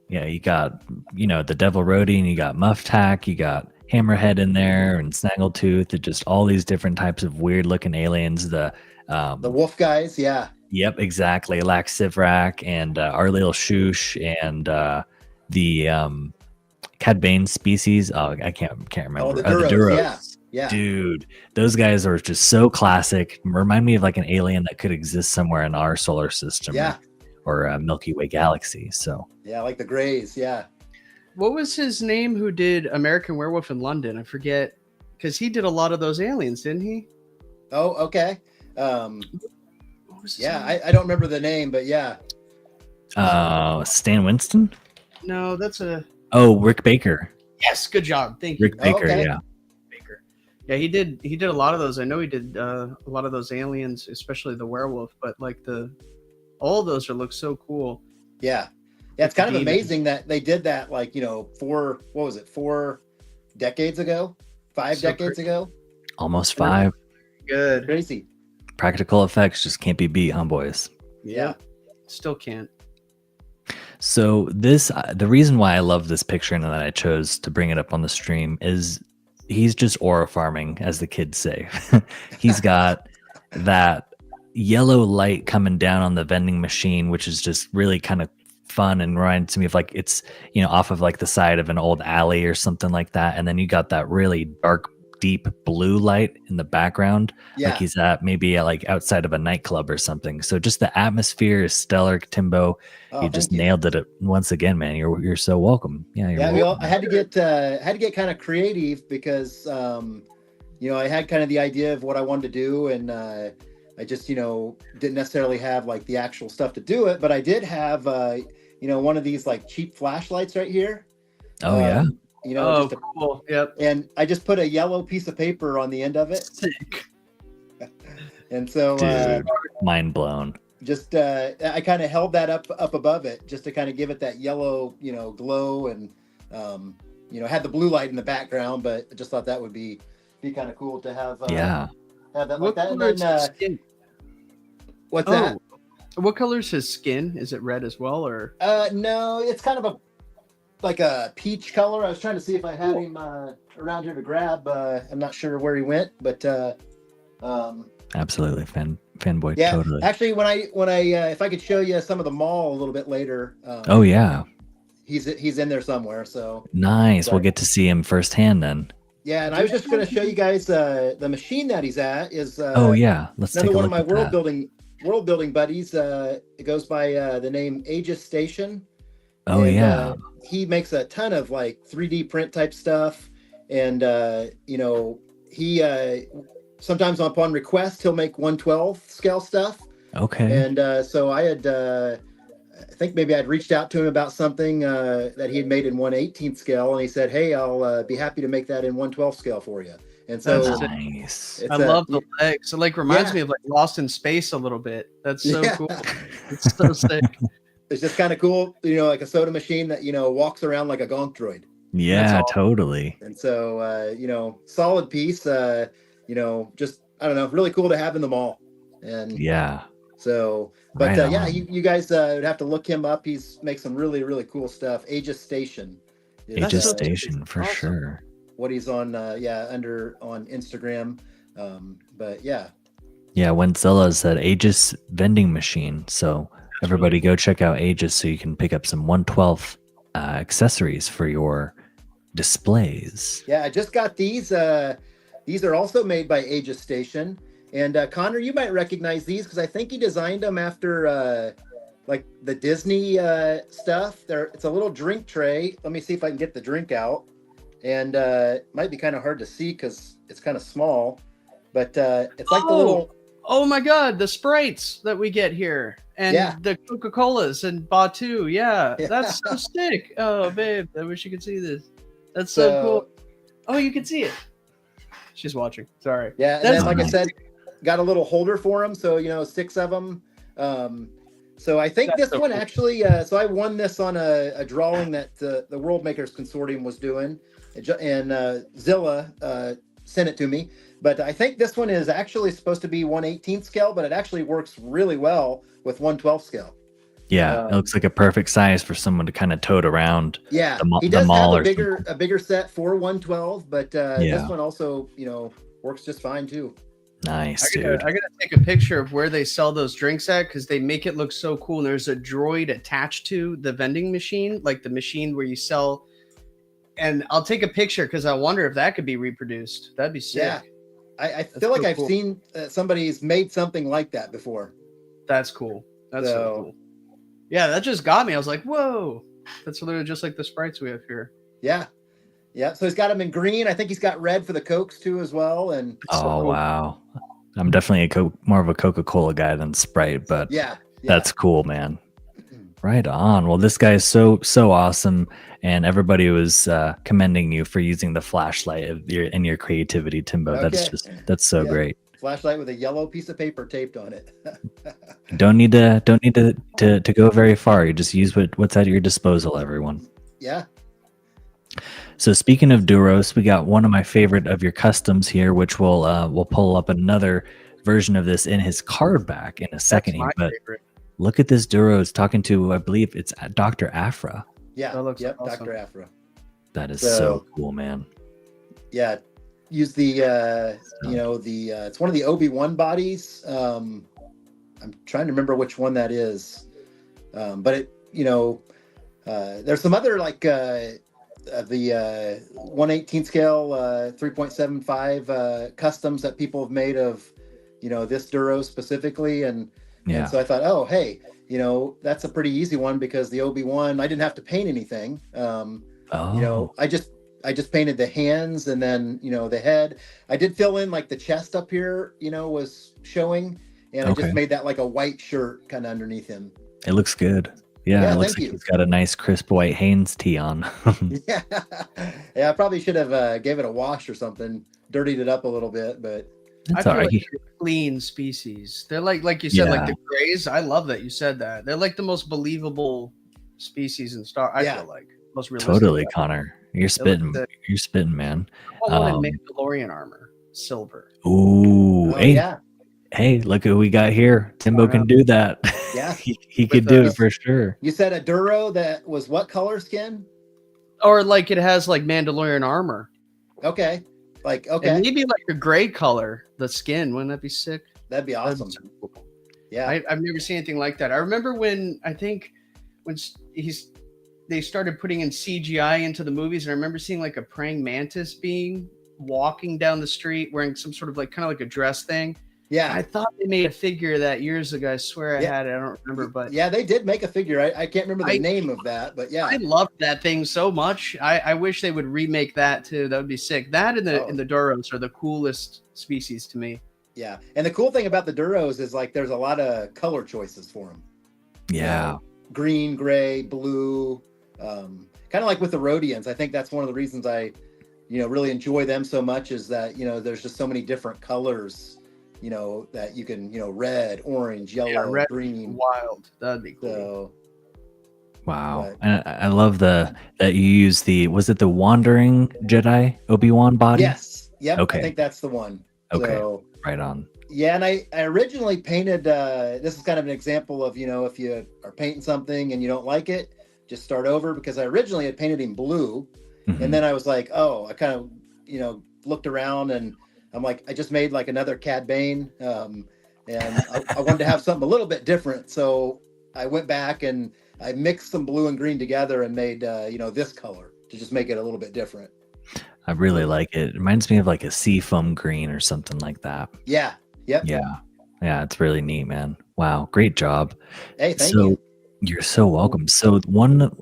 Yeah, you got the Devil Rhodian, you got Mufftack, you got Hammerhead in there, and Snaggletooth, and just all these different types of weird looking aliens. The wolf guys, yeah. Yep, exactly. Lax Sivrak and our little Shoosh and the Cad Bane species. Oh, I can't remember. Oh, the Duros, yeah. Dude, those guys are just so classic. Remind me of like an alien that could exist somewhere in our solar system. Yeah. Or Milky Way galaxy. So yeah, like the Greys, yeah. What was his name who did American Werewolf in London? I forget, because he did a lot of those aliens, didn't he? Oh, okay. What was his name? I don't remember the name, but yeah. Stan Winston? No, that's a Rick Baker. yes. Good job, thank you, Rick Baker, okay. yeah. Baker. Yeah, he did a lot of those. I know he did a lot of those aliens, especially the werewolf. But like all of those look so cool. Yeah. Yeah, it's kind of Demons. amazing that they did that like, 4 decades ago? 5 So decades ago? Almost 5. Good. Crazy. Practical effects just can't be beat, huh, boys? Yeah. Still can't. So the reason why I love this picture and that I chose to bring it up on the stream is he's just aura farming, as the kids say. He's got that yellow light coming down on the vending machine, which is just really kind of fun and reminds me of like it's off of like the side of an old alley or something like that. And then you got that really dark, deep blue light in the background, Yeah. like he's maybe like outside of a nightclub or something. So just the atmosphere is stellar, Timbo. Oh, You just thank you. nailed it once again, man. You're so welcome. Yeah, you're Yeah, welcome. I had to get kind of creative because I had kind of the idea of what I wanted to do, and I just didn't necessarily have like the actual stuff to do it, but I did have one of these like cheap flashlights right here. Oh yeah. Just Cool. Yep. and I just put a yellow piece of paper on the end of it, Sick. and so Dude, mind blown. just I kind of held that up above it just to kind of give it that yellow glow, and had the blue light in the background, but I just thought that would be kind of cool to have have that like that. And color is his then skin? what's that? What color is his skin? Is it red as well, or? No, it's kind of like a peach color. I was trying to see if I had him around here to grab. I'm not sure where he went, but Absolutely, fanboy. yeah. Totally. Actually, when I if I could show you some of the mall a little bit later. Oh yeah. He's in there somewhere. So Nice. But- We'll get to see him firsthand then. yeah, and I was just going to show you guys the machine that he's at is. Oh yeah. Let's take Another a one look of my at that. world building buddies. It goes by the name Aegis Station. Oh And, yeah. he makes a ton of like 3D print type stuff, and he sometimes upon request he'll make 1/12 scale stuff. Okay. And so I had I think maybe I'd reached out to him about something that he had made in 1/18 scale, and he said, "Hey, I'll be happy to make that in 1/12 scale for you." And so That's Nice. it's I love the legs. It like reminds Yeah. me of like Lost in Space a little bit. That's so Yeah. cool. It's so sick. It's just kind of cool, like a soda machine that walks around like a gonk droid. Yeah, awesome. totally. And so solid piece. Just I don't know, really cool to have in the mall. And Yeah. So, but Right yeah, on. you guys would have to look him up. He's makes some really, really cool stuff. Aegis Station is Aegis so Station for awesome. sure. what he's on. On Instagram. But yeah, Yeah, when Zilla said Aegis vending machine. So everybody go check out Aegis so you can pick up some 112 accessories for your displays. yeah, I just got these. These are also made by Aegis Station. And Connor, you might recognize these because I think he designed them after like the Disney stuff. It's a little drink tray. Let me see if I can get the drink out. And it might be kind of hard to see because it's kind of small. But it's like the little. Oh my God, the Sprites that we get here. And Yeah. the Coca-Colas and Batu. Yeah, Yeah. that's so sick. Oh, babe, I wish you could see this. That's so cool. Oh, you can see it. She's watching. Sorry. Yeah, and That's then, like I nice. said, got a little holder for them. So, 6 of them. So I think That's this so one cool. actually, so I won this on a drawing that the World Makers Consortium was doing. And Zilla sent it to me. But I think this one is actually supposed to be 1/18 scale, but it actually works really well with 1/12 scale. Yeah, it looks like a perfect size for someone to kind of tote around. Yeah, The he does mall have or something. a bigger set for 1/12, but Yeah. this one also, works just fine too. Nice, I dude. gotta take a picture of where they sell those drinks at because they make it look so cool. And there's a droid attached to the vending machine, like the machine where you sell. And I'll take a picture because I wonder if that could be reproduced. That'd be sick. Yeah. I feel like so I've cool. seen somebody's made something like that before. That's cool. That's so cool. Yeah, that just got me. I was like, whoa. That's literally just like the Sprites we have here. Yeah. Yeah. So he's got them in green. I think he's got red for the Cokes too as well. And That's so Oh, cool. wow. I'm definitely more of a Coca-Cola guy than Sprite, but yeah. that's cool, man. Right on. Well, this guy is so awesome, and everybody was commending you for using the flashlight in your creativity, Timbo. Okay. That's so Yeah. great. Flashlight with a yellow piece of paper taped on it. Don't need to go very far. You just use what's at your disposal, everyone. Yeah. So speaking of Duros, we got one of my favorite of your customs here, which we'll pull up another version of this in his card back in a second. That's my But favorite. look at this Duros talking to, I believe it's Dr. Afra. Yeah. That looks yep. awesome. Dr. Afra. That is So- so cool, man. Yeah. Use the it's one of the Obi-Wan bodies. I'm trying to remember which one that is. But it, there's some other like the 1/18 scale 3.75 customs that people have made of this Duro specifically, and so I thought, oh hey, that's a pretty easy one because the Obi-Wan I didn't have to paint anything. I just painted the hands and then the head. I did fill in like the chest up here was showing, and I just made that like a white shirt kind of underneath him. It looks good. Yeah, it looks thank like you. he's got a nice crisp white Hanes tee on. Yeah, I probably should have gave it a wash or something, dirtied it up a little bit, but That's I all feel right. like they're clean species. They're like you said, like Yeah. the grays. I love that you said that. They're like the most believable species in Star. I feel like most realistic. Totally, Connor. You're spitting. sick. You're spitting, man. I wanted Mandalorian armor, silver. Ooh, oh, hey, yeah, hey, look who we got here. Timbo can do that. Yeah. he could do it for sure. You said a Duro that was what color skin? Or like it has like Mandalorian armor. Okay, And maybe like a gray color, the skin. Wouldn't that be sick? that'd be That'd be awesome. so cool. Yeah, I've never seen anything like that. I remember when they started putting in CGI into the movies, and I remember seeing like a praying mantis being walking down the street wearing some sort of like kind of like a dress thing. yeah. I thought they made a figure of that years ago. I swear I Yeah. had it. I don't remember, but Yeah, they did make a figure. I can't remember the name of that, but yeah. I loved that thing so much. I wish they would remake that too. That would be sick. That and the Duros are the coolest species to me. Yeah. And the cool thing about the Duros is like there's a lot of color choices for them. Yeah. Green, gray, blue. Kind of like with the Rhodians. I think that's one of the reasons I, really enjoy them so much is that, there's just so many different colors, that you can, red, orange, yellow, red, green. Wild. That'd be cool. So, Wow. And I love that you use was it the Wandering Jedi Obi-Wan body? yes. Yep. Okay. I think that's the one. Okay. So, Right on. Yeah, and I originally painted, this is kind of an example of, if you are painting something and you don't like it, just start over, because I originally had painted him blue. And then I was like, oh, I kind of, looked around and I'm like, I just made like another Cad Bane. And I wanted to have something a little bit different. So I went back and I mixed some blue and green together and made, this color to just make it a little bit different. I really like it. It reminds me of like a seafoam green or something like that. Yeah. Yep. Yeah, it's really neat, man. Wow, great job. Hey, thank you. You're so welcome. So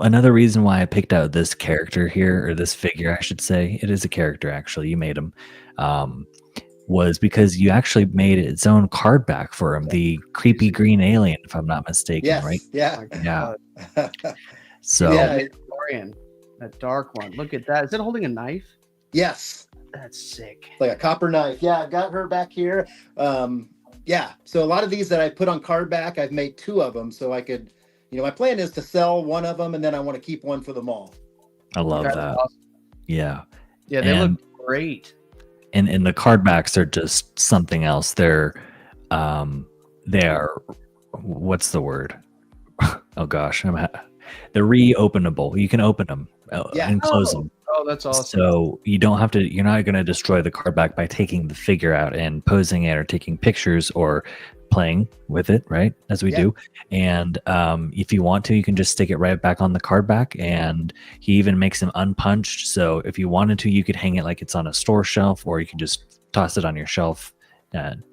another reason why I picked out this character here, or this figure, I should say, it is a character actually. You made him, was because you actually made its own card back for him, the creepy green alien, if I'm not mistaken, Yes. right? Yeah. Yeah. So Yeah. Dorian, that dark one. Look at that. Is it holding a knife? Yes. That's sick. Like a copper knife. Yeah, I've got her back here. Yeah. So a lot of these that I put on card back, I've made 2 of them so I could, my plan is to sell one of them and then I want to keep one for the mall. I love That's that. awesome. Yeah. Yeah, they look great. And the card backs are just something else. They are, what's the word? Oh gosh, they're reopenable. You can open them and close them. Oh, that's awesome. So you don't have to. You're not going to destroy the card back by taking the figure out and posing it or taking pictures or playing with it, right? As we do. And if you want to, you can just stick it right back on the card back. And he even makes them unpunched. So if you wanted to, you could hang it like it's on a store shelf, or you can just toss it on your shelf.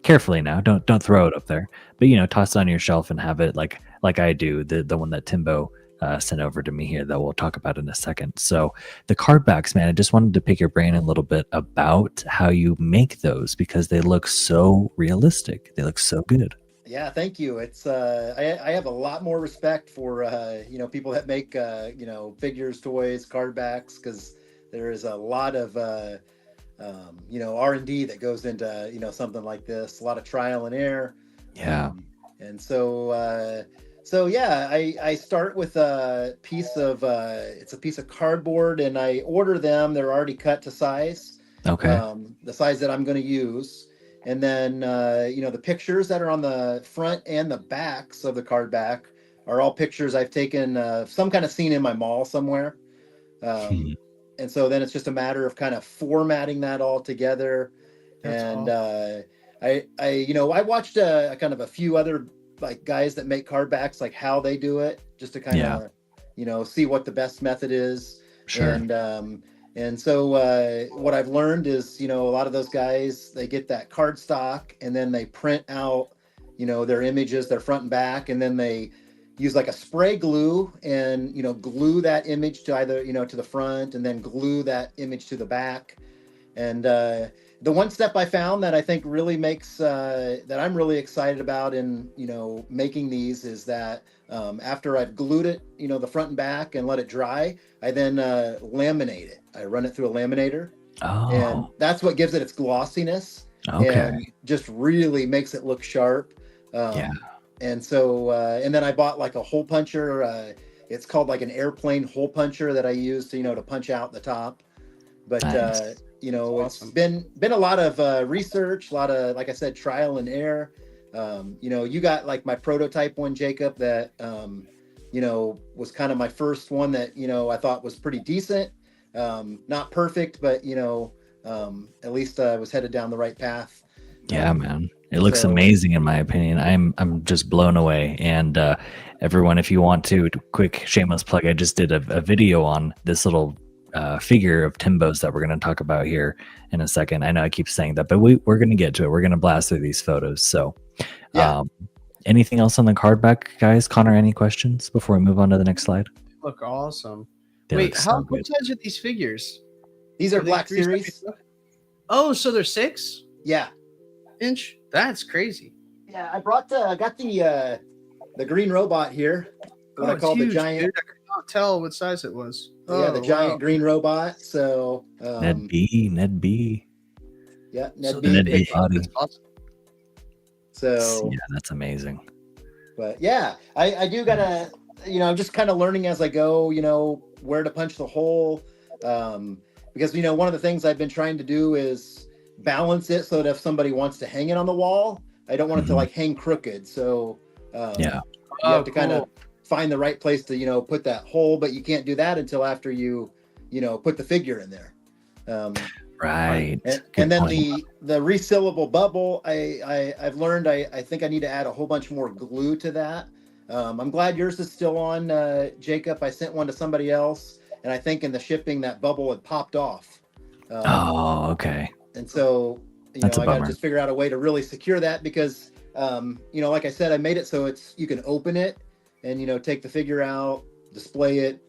Carefully now, don't throw it up there, but toss it on your shelf and have it like I do, the one that Timbo sent over to me here that we'll talk about in a second. So the card backs, man, I just wanted to pick your brain a little bit about how you make those, because they look so realistic. They look so good. Yeah, thank you. It's I have a lot more respect for people that make figures, toys, card backs, because there is a lot of R&D that goes into something like this. A lot of trial and error. Yeah. And so yeah, I start with a piece of it's a piece of cardboard, and I order them. They're already cut to size. Okay. The size that I'm going to use. And then, the pictures that are on the front and the backs of the card back are all pictures I've taken some kind of scene in my mall somewhere. And so then it's just a matter of kind of formatting that all together. That's awesome. I watched kind of a few other like guys that make card backs, like how they do it, just to kind of, see what the best method is. Sure. And so what I've learned is, a lot of those guys, they get that card stock and then they print out, their images, their front and back, and then they use like a spray glue and, glue that image to either, to the front, and then glue that image to the back. And the one step I found that I think really makes, that I'm really excited about in, making these is that after I've glued it, the front and back, and let it dry, I then laminate it. I run it through a laminator. And that's what gives it its glossiness. And just really makes it look sharp. And so, and then I bought like a hole puncher. It's called like an airplane hole puncher that I use to, to punch out the top. But, nice. It's been a lot of research, a lot of, like I said, trial and error. You got like my prototype one, Jacob, that, was kind of my first one that, I thought was pretty decent. Not perfect, but, at least I was headed down the right path. Yeah, man. It looks amazing in my opinion. I'm just blown away. And everyone, if you want to, quick shameless plug, I just did a video on this little figure of Timbo's that we're going to talk about here in a second. I know I keep saying that, but we're going to get to it. We're going to blast through these photos. So anything else on the card back, guys? Connor, any questions before we move on to the next slide? Look awesome. They Wait, look what size are these figures? These are Black Series. Oh, so they're 6-inch? Yeah. That's crazy. Yeah, I got the green robot here. What I call the giant. Dude, I could not tell what size it was. The giant green robot. So Ned B. Yeah, Ned B body. That's awesome. So yeah, that's amazing. But yeah, I do gotta, I'm just kind of learning as I go, where to punch the hole. Because one of the things I've been trying to do is, balance it so that if somebody wants to hang it on the wall, I don't want it to like hang crooked. So Yeah. you have to kind of find the right place to, you know, put that hole, but you can't do that until after you know, put the figure in there. Right. And then point. the resealable bubble, I've learned I think I need to add a whole bunch more glue to that. I'm glad yours is still on, Jacob. I sent one to somebody else, and I think in the shipping that bubble had popped off. Oh, okay. And so, you That's know, a I got to bummer. just figure out a way to really secure that because, you know, like I said, I made it so you can open it and, you know, take the figure out, display it,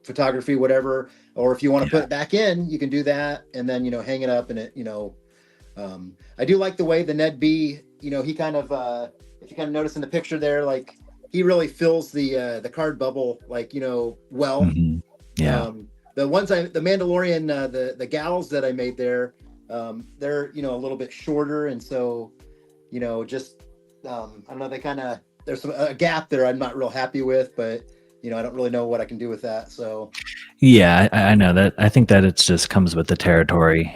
photography, whatever. Or if you want to put it back in, you can do that. And then, you know, hang it up and it, you know, I do like the way the Ned B, you know, he kind of, if you kind of notice in the picture there, like he really fills the card bubble, like, you know, well. Mhm. Yeah. The ones the Mandalorian, the gals that I made there, they're, you know, a little bit shorter. And so, you know, just, I don't know, they kind of, there's a gap there I'm not real happy with, but, you know, I don't really know what I can do with that. So, Yeah, I know that. I think that it's just comes with the territory.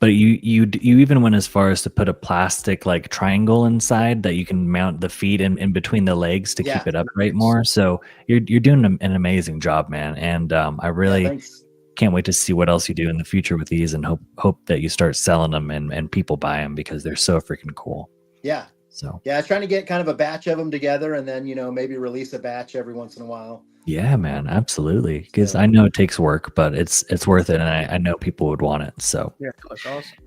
But you even went as far as to put a plastic like triangle inside that you can mount the feet in between the legs to yeah, keep it upright more. So you're doing an amazing job, man. And I yeah, really thanks. can't wait to see what else you do in the future with these, and hope that you start selling them and people buy them because they're so freaking cool. Yeah. So Yeah, I was trying to get kind of a batch of them together and then, you know, maybe release a batch every once in a while. yeah, man, absolutely. Because So- I know it takes work, but it's worth it, and I know people would want it. So Yeah, that's awesome.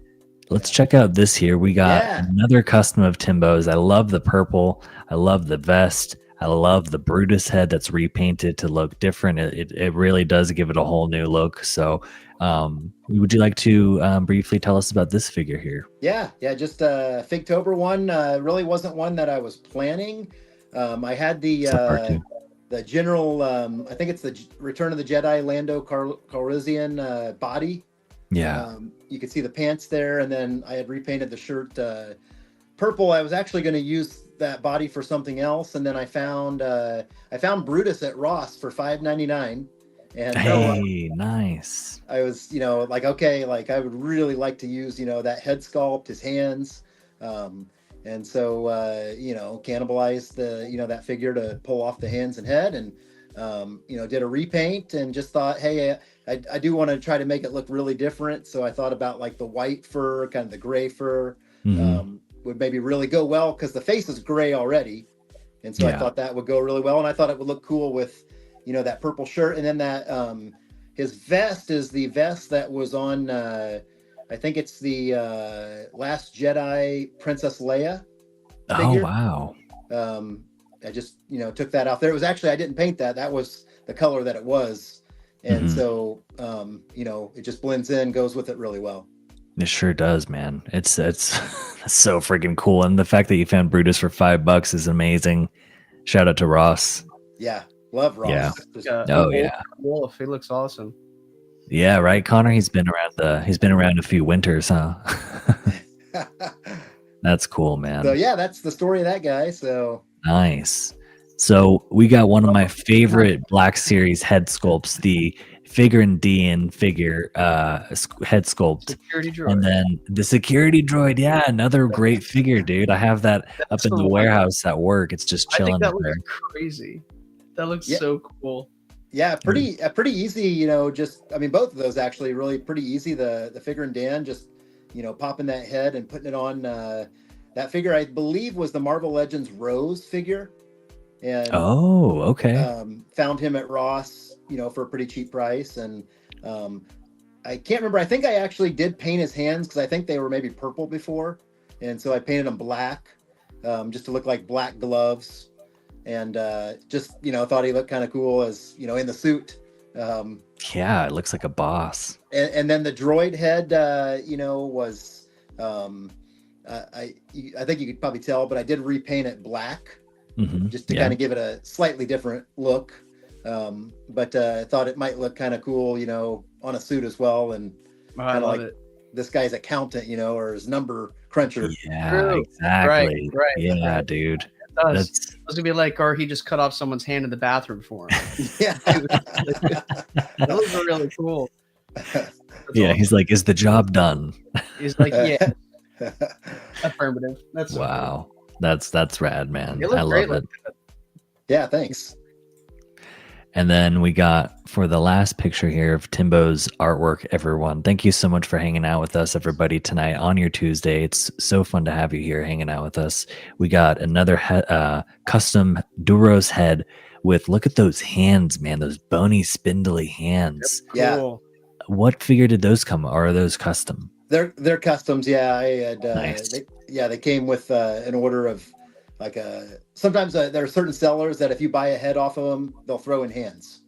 let's check out this here. We got Yeah. another custom of Timbo's. I love the purple. I love the vest. I love the Brutus head that's repainted to look different. It really does give it a whole new look. So, would you like to briefly tell us about this figure here? Yeah, just a Figtober one. Really wasn't one that I was planning. I had It's a part two. the general, I think it's the Return of the Jedi Lando Calrissian body. Yeah. You could see the pants there, and then I had repainted the shirt purple. I was actually going to use that body for something else, and then I found Brutus at Ross for $5.99. And Hey, nice. I was, you know, like, okay, like I would really like to use, you know, that head sculpt, his hands. And so, you know, cannibalized the, you know, that figure to pull off the hands and head, and, you know, did a repaint and just thought, hey, I do want to try to make it look really different. So I thought about like the white fur, kind of the gray fur, would maybe really go well because the face is gray already. And so I thought that would go really well. And I thought it would look cool with, you know, that purple shirt. And then that, his vest is the vest that was on, I think it's the Last Jedi Princess Leia figure. Oh, wow. I just, you know, took that off there. It was actually, I didn't paint that. That was the color that it was. And so, you know, it just blends in, goes with it really well. It sure does, man. It's so freaking cool. And the fact that you found Brutus for $5 is amazing. Shout out to Ross. Yeah. Love Ross. Yeah. Just, Wolf, he looks awesome. Yeah, right, Connor. He's been around a few winters, huh? That's cool, man. so yeah, that's the story of that guy. So Nice. So we got one of my favorite Black Series head sculpts, the Figure and Dean figure head sculpt. Security droid. And then the security droid. Yeah, another great figure, dude. I have that up in the warehouse at work. It's just I chilling think that up there. looks crazy. That looks so cool. Yeah, pretty easy, you know, just, I mean, both of those actually really pretty easy. The Figure and Dan, just, you know, popping that head and putting it on. That figure, I believe, was the Marvel Legends Rose figure. And Oh, okay. found him at Ross, you know, for a pretty cheap price. And I can't remember. I think I actually did paint his hands because I think they were maybe purple before. And so I painted them black, just to look like black gloves. And just, you know, thought he looked kind of cool as, you know, in the suit. Yeah, it looks like a boss. And then the droid head, you know, was, I think you could probably tell, but I did repaint it black just to kind of give it a slightly different look. But I thought it might look kind of cool, you know, on a suit as well. And I love like it. this guy's accountant, you know, or his number cruncher. Yeah, True. exactly. Right. Yeah, dude. I was gonna be like, or he just cut off someone's hand in the bathroom for him. Yeah. Those are really cool. Yeah, awesome. he's like, is the job done? He's like, yeah, affirmative. That's so cool. Wow. That's rad, man. It looks I great. love it. Yeah, thanks. And then we got for the last picture here of Timbo's artwork, everyone. Thank you so much for hanging out with us, everybody, tonight on your Tuesday. It's so fun to have you here hanging out with us. We got another custom Duros head with, look at those hands, man, those bony, spindly hands. Yeah. Cool. What figure did those come? Or are those custom? They're customs. Yeah, I had. Nice. They came with an order of like sometimes there are certain sellers that if you buy a head off of them, they'll throw in hands.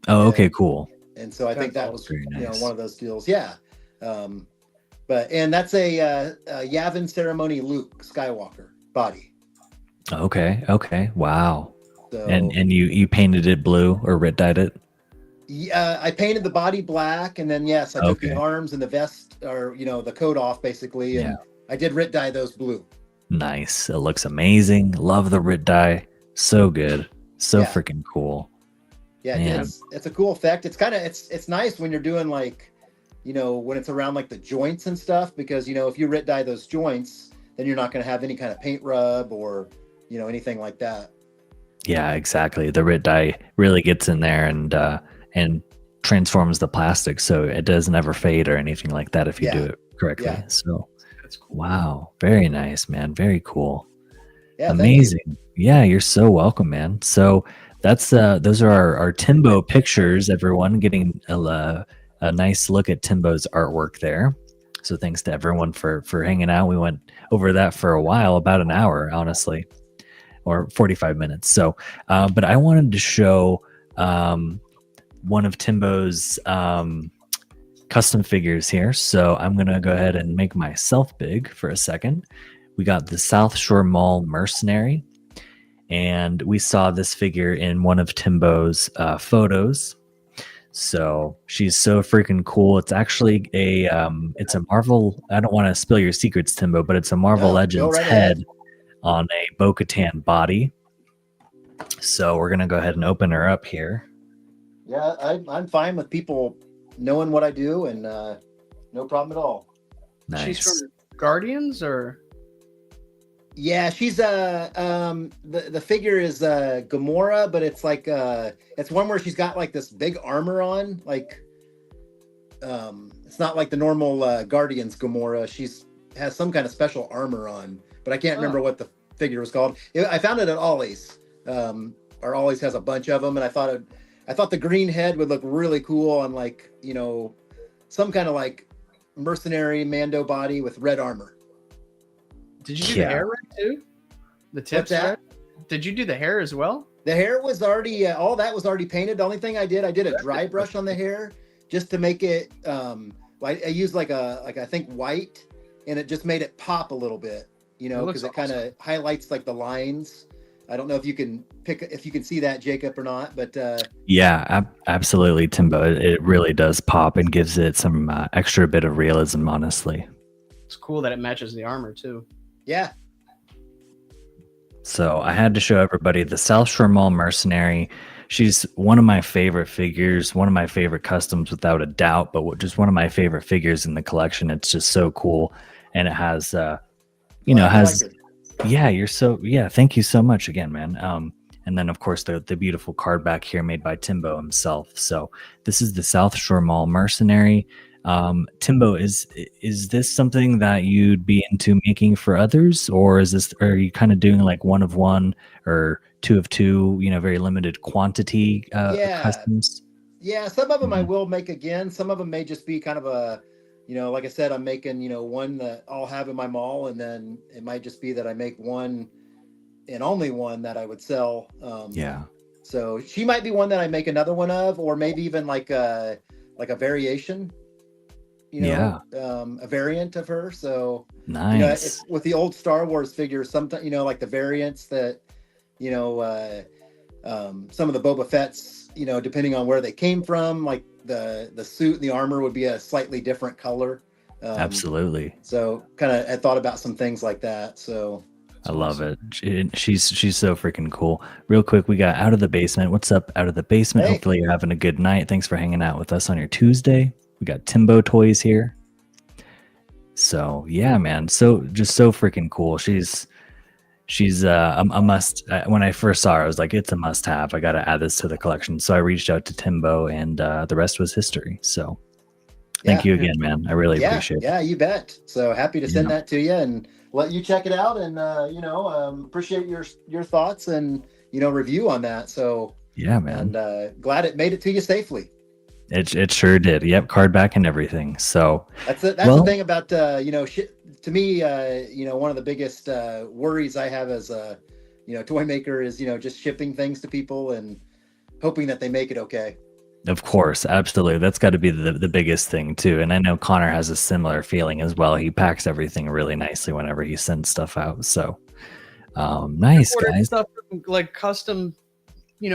Oh, okay, cool. And so I think that was Very nice. one of those deals. Yeah. And that's a Yavin Ceremony Luke Skywalker body. Okay. Wow. So, And you painted it blue or red dyed it? yeah, I painted the body black, and then yes, I took Okay. the arms and the vest, or the coat off basically, and Yeah. I did Rit dye those blue. Nice. It looks amazing. Love the Rit dye. So good. So Yeah. freaking cool. Yeah, Man. it's a cool effect. It's kind of it's nice when you're doing like, when it's around like the joints and stuff, because if you Rit dye those joints, then you're not going to have any kind of paint rub or anything like that. Yeah, exactly. The Rit dye really gets in there and transforms the plastic, so it doesn't ever fade or anything like that if you do it correctly. Yeah. So That's cool. wow, very nice, man. Very cool. Yeah, thank you. Amazing. Yeah, you're so welcome, man. So that's those are our Timbo pictures, everyone, getting a nice look at Timbo's artwork there. So thanks to everyone for hanging out. We went over that for a while, about an hour, honestly, or 45 minutes. So but I wanted to show one of Timbo's custom figures here. So I'm going to go ahead and make myself big for a second. We got the South Shore Mall Mercenary, and we saw this figure in one of Timbo's photos. So she's so freaking cool. It's actually it's a Marvel. I don't want to spill your secrets, Timbo, but it's a Marvel No, go Legends right head ahead. on a Bo-Katan body. So we're going to go ahead and open her up here. Yeah, I'm fine with people knowing what I do, and no problem at all. Nice. She's from Guardians, or Yeah, she's the figure is Gamora, but it's like it's one where she's got like this big armor on, like it's not like the normal Guardians Gamora. She's has some kind of special armor on, but I can't remember what the figure was called. I found it at Ollie's. Or Ollie's has a bunch of them, and I thought the green head would look really cool on like some kind of like mercenary Mando body with red armor. did you do the hair red too? The tips that? red? Did you do the hair as well? The hair was already all that was already painted. The only thing I did a dry brush on the hair just to make it I used like I think white, and it just made it pop a little bit, because it kind of highlights like the lines. I don't know if you can see that, Jacob, or not, but Yeah, absolutely, Timbo. It really does pop and gives it some extra bit of realism, honestly. It's cool that it matches the armor too. yeah. So I had to show everybody the South Shore Mall Mercenary. She's one of my favorite figures, one of my favorite customs without a doubt, but just one of my favorite figures in the collection. It's just so cool. And it has, thank you so much again, man. And then of course the beautiful card back here made by Timbo himself. So this is the South Shore Mall Mercenary. Timbo, is this something that you'd be into making for others, or are you kind of doing like one of one or two of two, very limited quantity customs? Yeah, some of them I will make again. Some of them may just be kind of a, like I said, I'm making, one that I'll have in my mall, and then it might just be that I make one and only one that I would sell. So she might be one that I make another one of, or maybe even like a variation. A variant of her. So nice. With the old Star Wars figures, sometimes like the variants that some of the Boba Fett's, depending on where they came from, like the suit and the armor would be a slightly different color. Absolutely. So kind of I thought about some things like that. So I love it. She's so freaking cool. Real quick, we got Out of the Basement. What's up, Out of the Basement? Hey. Hopefully you're having a good night. Thanks for hanging out with us on your Tuesday. We got Timbo Toys here. So yeah, man. So just so freaking cool. She's a must. When I first saw her, I was like, it's a must have. I got to add this to the collection. So I reached out to Timbo, and the rest was history. So thank you again, man. I really appreciate it. Yeah, you bet. So happy to send Yeah. that to you and let you check it out, and appreciate your thoughts and review on that. So Yeah, man. and glad it made it to you safely. It sure did. Yep, card back and everything. So That's the thing about to me, one of the biggest worries I have as a toy maker is just shipping things to people and hoping that they make it okay. of course, absolutely. That's got to be the biggest thing too. And I know Connor has a similar feeling as well. He packs everything really nicely whenever he sends stuff out. So nice, guys. Stuff from, like custom,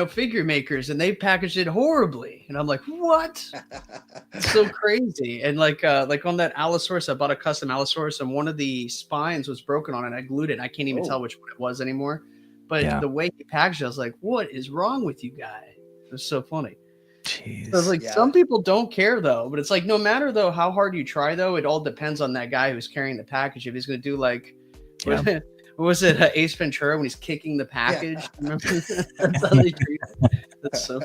figure makers, and they packaged it horribly, and I'm like, what? It's so crazy. And like on that Allosaurus, I bought a custom Allosaurus, and one of the spines was broken on it. I glued it. I can't even tell which one it was anymore. But the way he packaged it, I was like, what is wrong with you guys? It was so funny. Jeez. So it's like some people don't care though, but it's like no matter though how hard you try though, it all depends on that guy who's carrying the package. If he's going to do like, what was it, Ace Ventura when he's kicking the package? Remember? That's how they treat it. That's so.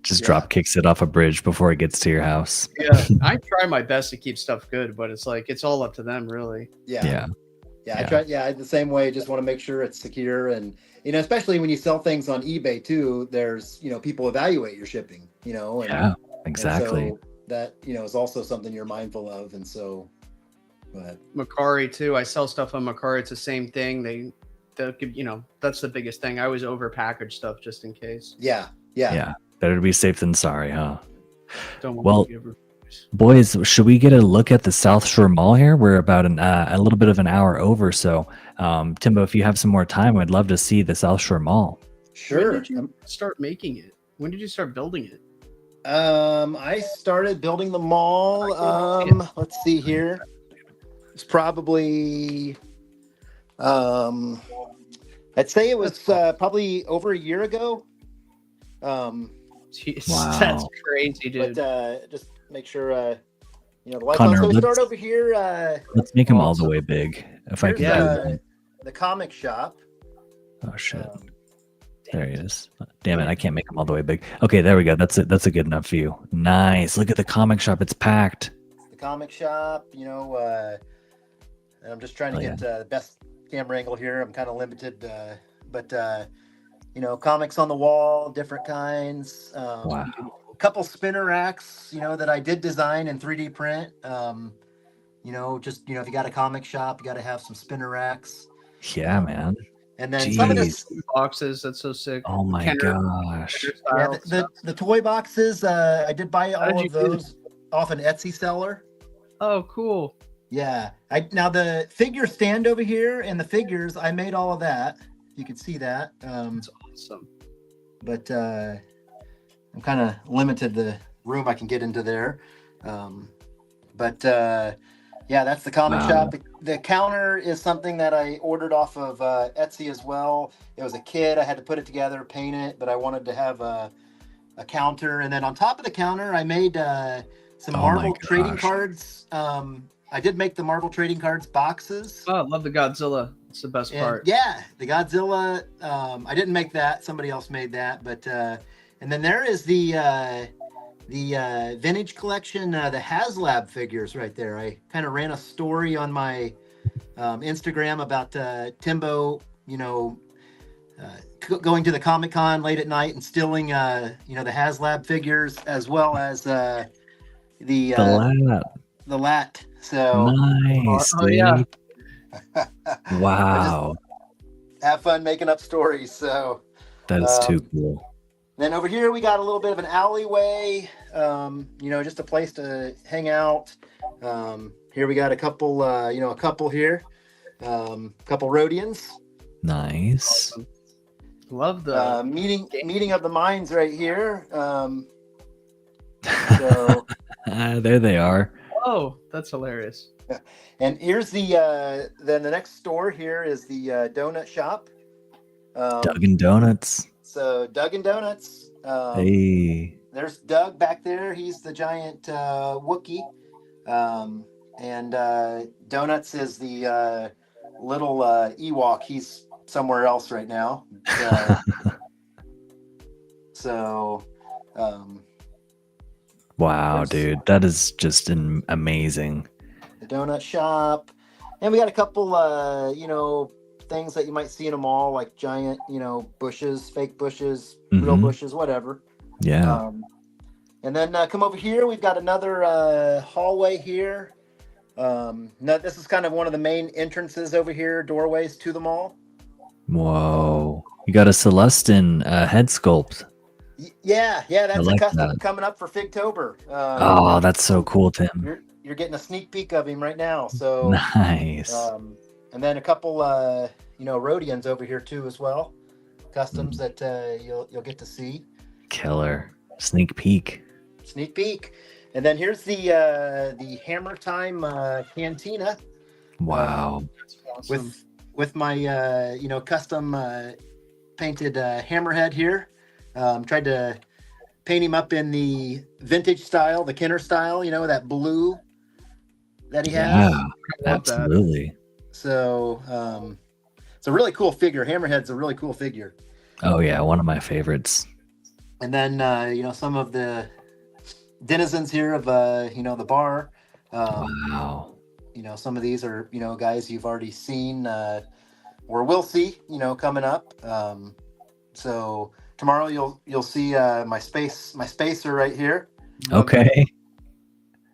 Just drop kicks it off a bridge before it gets to your house. Yeah, I try my best to keep stuff good, but it's like it's all up to them, really. Yeah. I try. Yeah, the same way. Just want to make sure it's secure, and especially when you sell things on eBay too. There's people evaluate your shipping. And, exactly. And so that is also something you're mindful of, and so. But Mercari too. I sell stuff on Mercari. It's the same thing. They'll give that's the biggest thing. I always over package stuff just in case. Yeah. Better to be safe than sorry, huh? Don't want to give boys, should we get a look at the South Shore Mall here? We're about a little bit of an hour over. So, Timbo, if you have some more time, I'd love to see the South Shore Mall. Sure. When did you start making it? When did you start building it? I started building the mall. Let's see here. It's probably, I'd say it was probably over a year ago. Jeez, wow. That's crazy, dude. But just make sure, the lights Connor, on. So we start over here. Let's make them all the way big. If I can. The comic shop. Oh shit! There he is. Damn it! I can't make them all the way big. Okay, there we go. That's it. That's a good enough view. Nice. Look at the comic shop. It's packed. The comic shop. And I'm just trying to get the best camera angle here. I'm kind of limited, but comics on the wall, different kinds. Wow. A couple spinner racks, that I did design in 3D print. If you got a comic shop, you got to have some spinner racks. Yeah, man. And then some of the boxes. That's so sick. Oh my gosh. Yeah, the toy boxes. I did buy all of those off an Etsy seller. Oh, cool. Yeah. Now the figure stand over here and the figures, I made all of that. You can see that. That's awesome. But I'm kind of limited the room I can get into there. That's the comic shop. The counter is something that I ordered off of Etsy as well. It was a kit. I had to put it together, paint it, but I wanted to have a counter. And then on top of the counter, I made some Marvel trading cards. I did make the Marvel trading cards boxes. Oh, I love the Godzilla. It's the best part. Yeah, the Godzilla. I didn't make that. Somebody else made that. But and then there is the vintage collection, the HasLab figures right there. I kind of ran a story on my Instagram about Timbo, going to the Comic-Con late at night and stealing, the HasLab figures as well as the lat. So nice. Yeah. Wow. Have fun making up stories. So that is too cool. Then over here we got a little bit of an alleyway, just a place to hang out. Here we got a couple, here, couple Rhodians. Nice. Awesome. Love the meeting of the minds right here. There they are. Oh, that's hilarious. And here's then the next store here is the donut shop. Dunkin' Donuts. So Dunkin' Donuts. Hey. there's Doug back there. He's the giant Wookiee. And Donuts is the little Ewok. He's somewhere else right now. So, wow, dude, that is just amazing. The donut shop, and we got a couple, things that you might see in a mall, like giant, bushes, fake bushes, real bushes, whatever. Yeah. And then come over here. We've got another hallway here. This is kind of one of the main entrances over here, doorways to the mall. Whoa, you got a Celestin head sculpt. Yeah, that's a custom coming up for Figtober. Oh, that's so cool, Tim. You're getting a sneak peek of him right now. So nice. And then a couple, Rhodians over here too as well, customs that you'll get to see. Killer sneak peek. And then here's the Hammer Time cantina. Wow. That's awesome. With my custom painted hammerhead here. Tried to paint him up in the vintage style, the Kenner style, that blue that he has. Yeah, absolutely. So it's a really cool figure. Hammerhead's a really cool figure. Oh yeah, one of my favorites. And then some of the denizens here of the bar. Wow. Some of these are guys you've already seen or will see coming up. So tomorrow you'll see my spacer right here. Okay.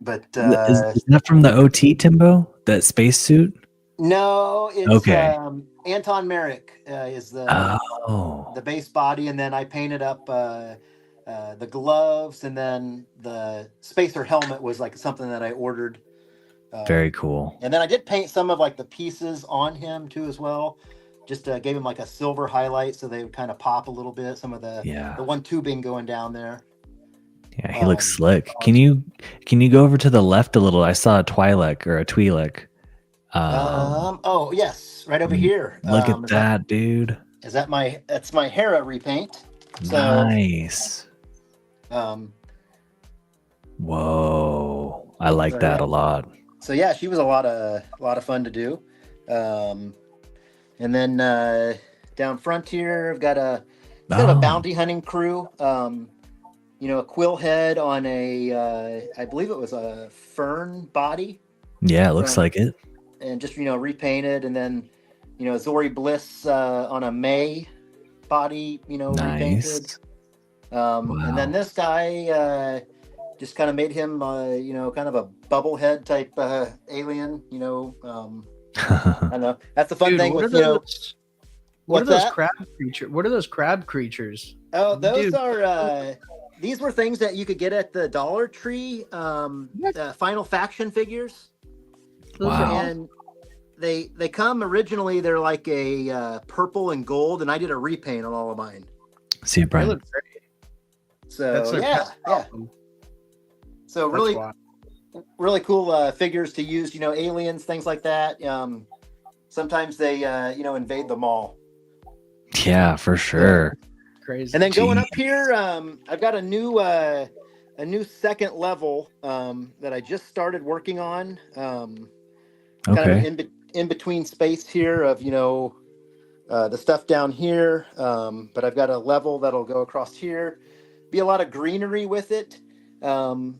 But is that from the OT, Timbo? That spacesuit? No, it's okay. Anton Merrick is the base body, and then I painted up the gloves, and then the spacer helmet was like something that I ordered. Very cool. And then I did paint some of like the pieces on him too as well. Just gave him like a silver highlight so they would kind of pop a little bit. Some of the one tubing going down there. Yeah, he looks slick. Can you go over to the left a little? I saw a Twi'lek or a Twi'lek. Oh yes, right over here. Look at that, dude. That's my Hera repaint. So, nice. Whoa, I like that a lot. So yeah, she was a lot of fun to do. And then down front here, I've got a bounty hunting crew. A quill head on I believe it was a fern body. Yeah, it looks like it. And just repainted, and then Zori Bliss on a May body, repainted. Wow. And then this guy just kind of made him kind of a bubblehead type alien. I don't know. That's the fun thing with What are those crab creatures? What are those crab creatures? Oh, those are. These were things that you could get at the Dollar Tree. Final Faction figures. Wow. And they come originally. They're like a purple and gold, and I did a repaint on all of mine. See you, Brian. They look great. So yeah. So really cool figures to use. Aliens, things like that. Sometimes they invade the mall. Yeah, for sure. Crazy. And then going up here, I've got a new second level that I just started working on. Kind of in between space here of the stuff down here, but I've got a level that'll go across here. Be a lot of greenery with it, and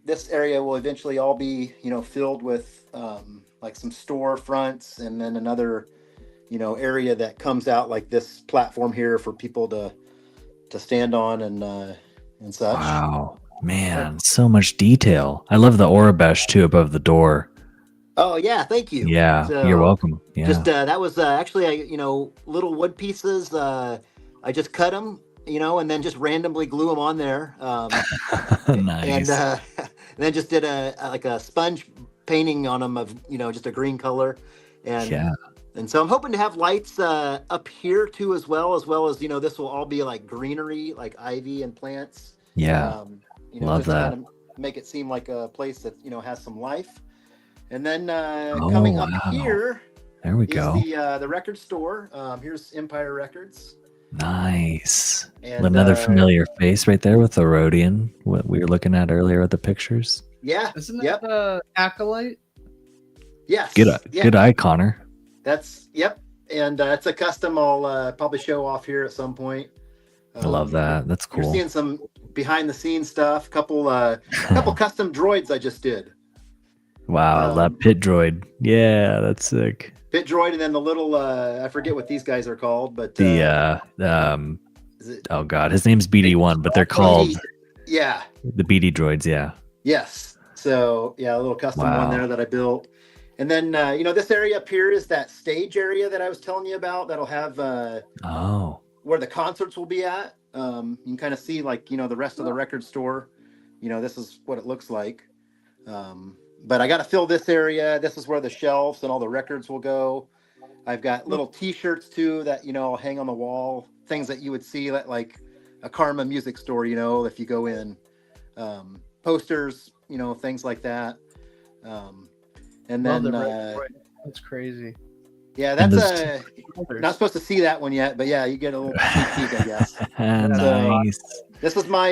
this area will eventually all be filled with like some store fronts, and then another area that comes out like this platform here for people to stand on and such. Wow, man, so much detail. I love the Orabesh too above the door. Oh yeah, thank you. Yeah, so, you're welcome. Yeah, just that was actually little wood pieces. I just cut them, and then just randomly glue them on there. Nice. And then just did a sponge painting on them of just a green color, and so I'm hoping to have lights up here too, as well as this will all be like greenery, like ivy and plants. Yeah, love that. Kind of make it seem like a place that has some life. And then coming up here, there we go. The record store. Here's Empire Records. Nice. And Another familiar face right there with the Rhodian, what we were looking at earlier with the pictures. yeah, Isn't that yep, the Acolyte? yes, Good eye, Connor. That's yep, and it's a custom. I'll probably show off here at some point. I love that. That's cool. You're seeing some behind the scenes stuff. Couple custom droids I just did. Wow, that pit droid. Yeah, that's sick. Pit droid, and then the little I forget what these guys are called, but oh god, his name's BD1, but they're called the BD droids. Yeah. Yes. So yeah, a little custom one there that I built. And then this area up here is that stage area that I was telling you about. That'll have where the concerts will be at. You can kind of see like the rest of the record store. This is what it looks like. But I got to fill this area. This is where the shelves and all the records will go. I've got little T-shirts too that I'll hang on the wall. Things that you would see at like a Karma music store. If you go in, posters. Things like that. And then that's crazy. Yeah, that's not supposed to see that one yet, but yeah, you get a little sneak peek, I guess. Nice. This was my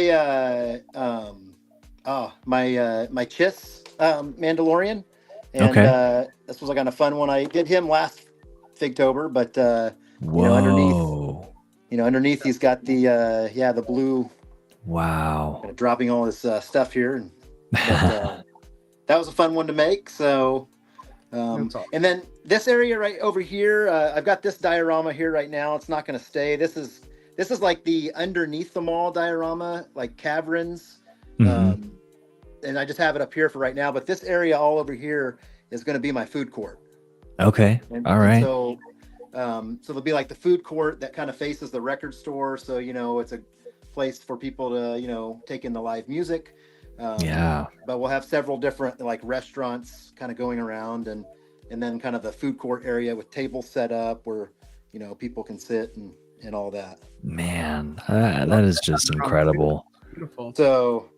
my Chiss Mandalorian, and this was like on a fun one. I did him last Figtober, but underneath he's got the blue. Wow. Dropping all this stuff here, and that was a fun one to make. So, and then this area right over here, I've got this diorama here right now. It's not going to stay. This is like the underneath the mall diorama, like caverns. Mm-hmm. And I just have it up here for right now. But this area all over here is going to be my food court. Okay. All right. So there'll be like the food court that kind of faces the record store. So, it's a place for people to, take in the live music. But we'll have several different like restaurants kind of going around, and then kind of the food court area with tables set up where people can sit and all that. Man, that is just incredible. Beautiful. So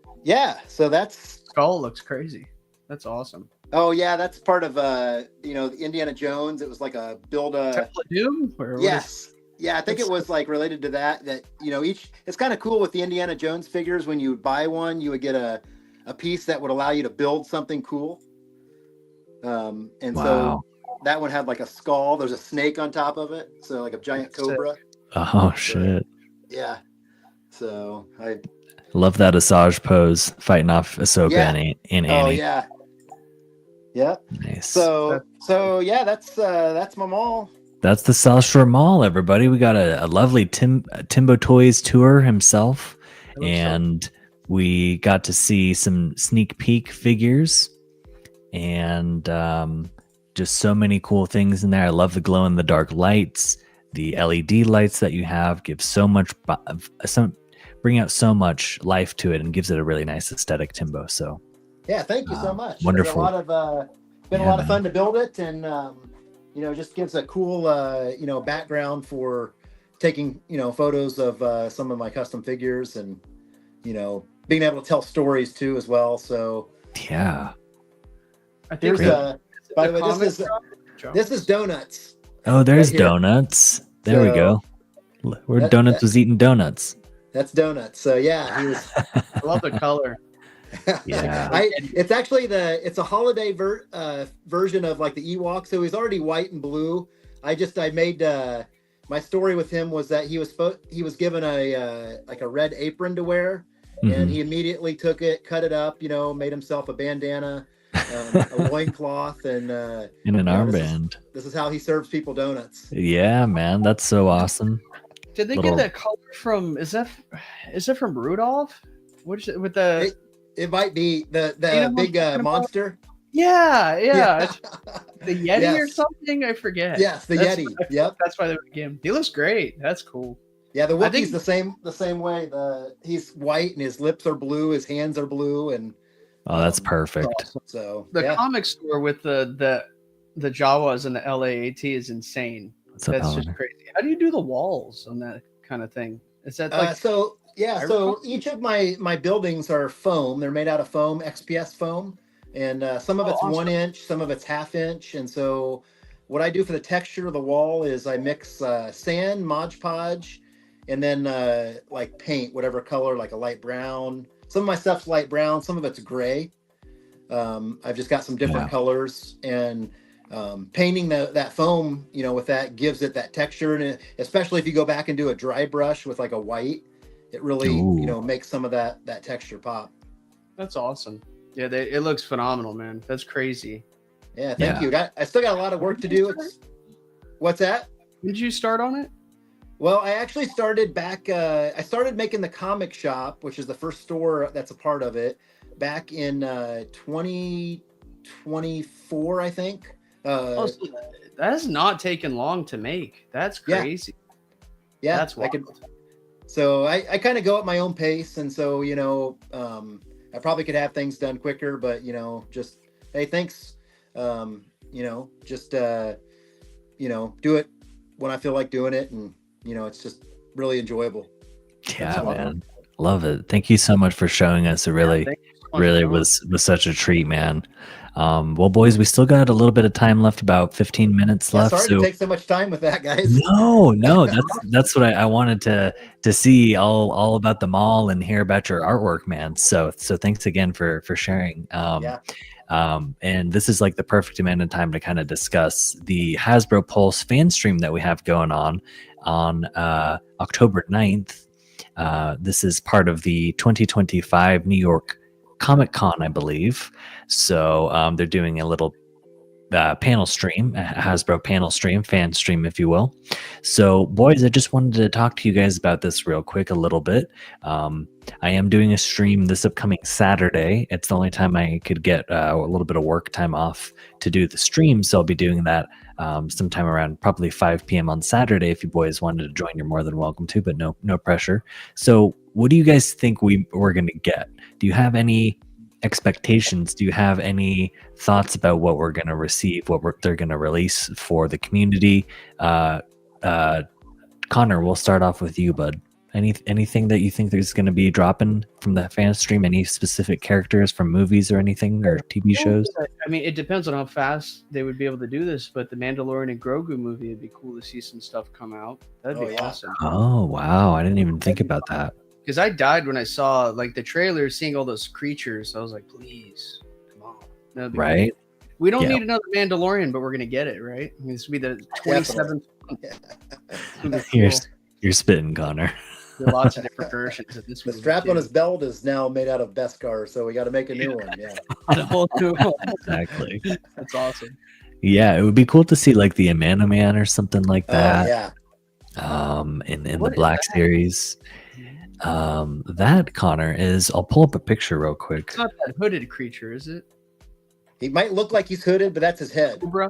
that's skull looks crazy. That's awesome. Oh yeah, that's part of the Indiana Jones. It was like a build a Temple of Doom. Yes. Yeah, I think it was like related to that it's kind of cool with the Indiana Jones figures. When you buy one, you would get a piece that would allow you to build something cool. So that one had like a skull. There's a snake on top of it. So like a giant cobra. Oh, shit. Yeah. So I love that Asajj pose fighting off Ahsoka and Annie. Oh, yeah. Yeah. Nice. So yeah, that's my mall. That's the South Shore Mall, everybody. We got a lovely Timbo Toys tour himself, and we got to see some sneak peek figures, and just so many cool things in there. I love the glow in the dark lights. The LED lights that you have give so much, bring out so much life to it, and gives it a really nice aesthetic, Timbo. So yeah, thank you so much. Wonderful. Been a lot of fun to build it, and just gives a cool background for taking photos of some of my custom figures, and being able to tell stories too as well. So yeah, I think by the way, this is donuts. Oh, there's donuts. There we go. Where Donuts was eating donuts. That's donuts. So yeah, he was. I love the color. Yeah, it's actually it's a holiday version of like the Ewok. So he's already white and blue. I made my story with him was that he was given a red apron to wear, and he immediately took it, cut it up, made himself a bandana, a loincloth, and in an armband. This is how he serves people donuts. Yeah, man, that's so awesome. Did they get that color from? Is that from Rudolph? What is it with the? It might be the big monster. Yeah. The Yeti or something. I forget. Yes, the Yeti. Yep. That's why they were him. He looks great. That's cool. Yeah, the Wookiee's the same way. He's white and his lips are blue, his hands are blue, and that's perfect. Awesome. So the comic store with the Jawas and the LAAT is insane. That's just crazy. How do you do the walls on that kind of thing? Is that like so? Yeah, so each of my buildings are foam. They're made out of foam, XPS foam, and some of it's awesome. 1 inch, some of it's 1/2 inch. And so what I do for the texture of the wall is I mix sand, Mod Podge, and then like paint whatever color, like a light brown. Some of my stuff's light brown, some of it's gray. I've just got some different colors, and painting that foam, you know, with that gives it that texture, and especially if you go back and do a dry brush with like a white, it really you know makes some of that texture pop. That's awesome. Yeah, it looks phenomenal, man. That's crazy. Yeah, thank you. I still got a lot of work to do. What's that? When did you start on it? Well, I actually started back. I started making the comic shop, which is the first store that's a part of it, back in 2024, I think. So that has not taken long to make. That's crazy. Yeah, that's wild. So I kind of go at my own pace, and so you know, I probably could have things done quicker, but you know, just hey, thanks. You know, just you know, do it when I feel like doing it, and you know, it's just really enjoyable. Yeah, man, love it. Thank you so much for showing us. It really was such a treat, man. Well, boys, we still got a little bit of time left, about 15 minutes left. Sorry to take so much time with that, guys. No, that's what I wanted to see all about the mall and hear about your artwork, man. So thanks again for sharing. And this is like the perfect amount of time to kind of discuss the Hasbro Pulse fan stream that we have going on October 9th. This is part of the 2025 New York Comic Con, I believe. So they're doing a little panel stream, a Hasbro panel stream, fan stream, if you will. So, boys, I just wanted to talk to you guys about this real quick a little bit. I am doing a stream this upcoming Saturday. It's the only time I could get a little bit of work time off to do the stream. So I'll be doing that sometime around probably 5 p.m. on Saturday. If you boys wanted to join, you're more than welcome to, but no pressure. So what do you guys think we're going to get? Do you have any expectations? Do you have any thoughts about what we're going to receive, what they're going to release for the community? Connor, we'll start off with you, bud. Anything that you think there's going to be dropping from the fan stream? Any specific characters from movies or anything, or TV shows? I mean, it depends on how fast they would be able to do this, but the Mandalorian and Grogu movie, it'd be cool to see some stuff come out. That'd be awesome. Oh, wow. I didn't even think about that. Because I died when I saw like the trailer, seeing all those creatures. I was like, please, come on. That'd be right? Cool. We don't need another Mandalorian, but we're going to get it, right? I mean, this will be the 27th. You're spitting, Connor. There are lots of different versions of this. The strap on his belt is now made out of Beskar, so we got to make a new one. Yeah, the whole new one. Exactly. That's awesome. Yeah, it would be cool to see like the Amanda Man or something like that. Yeah. In the Black series. That, Connor, is, I'll pull up a picture real quick. It's not that hooded creature, is it? He might look like he's hooded, but that's his head. Cobra?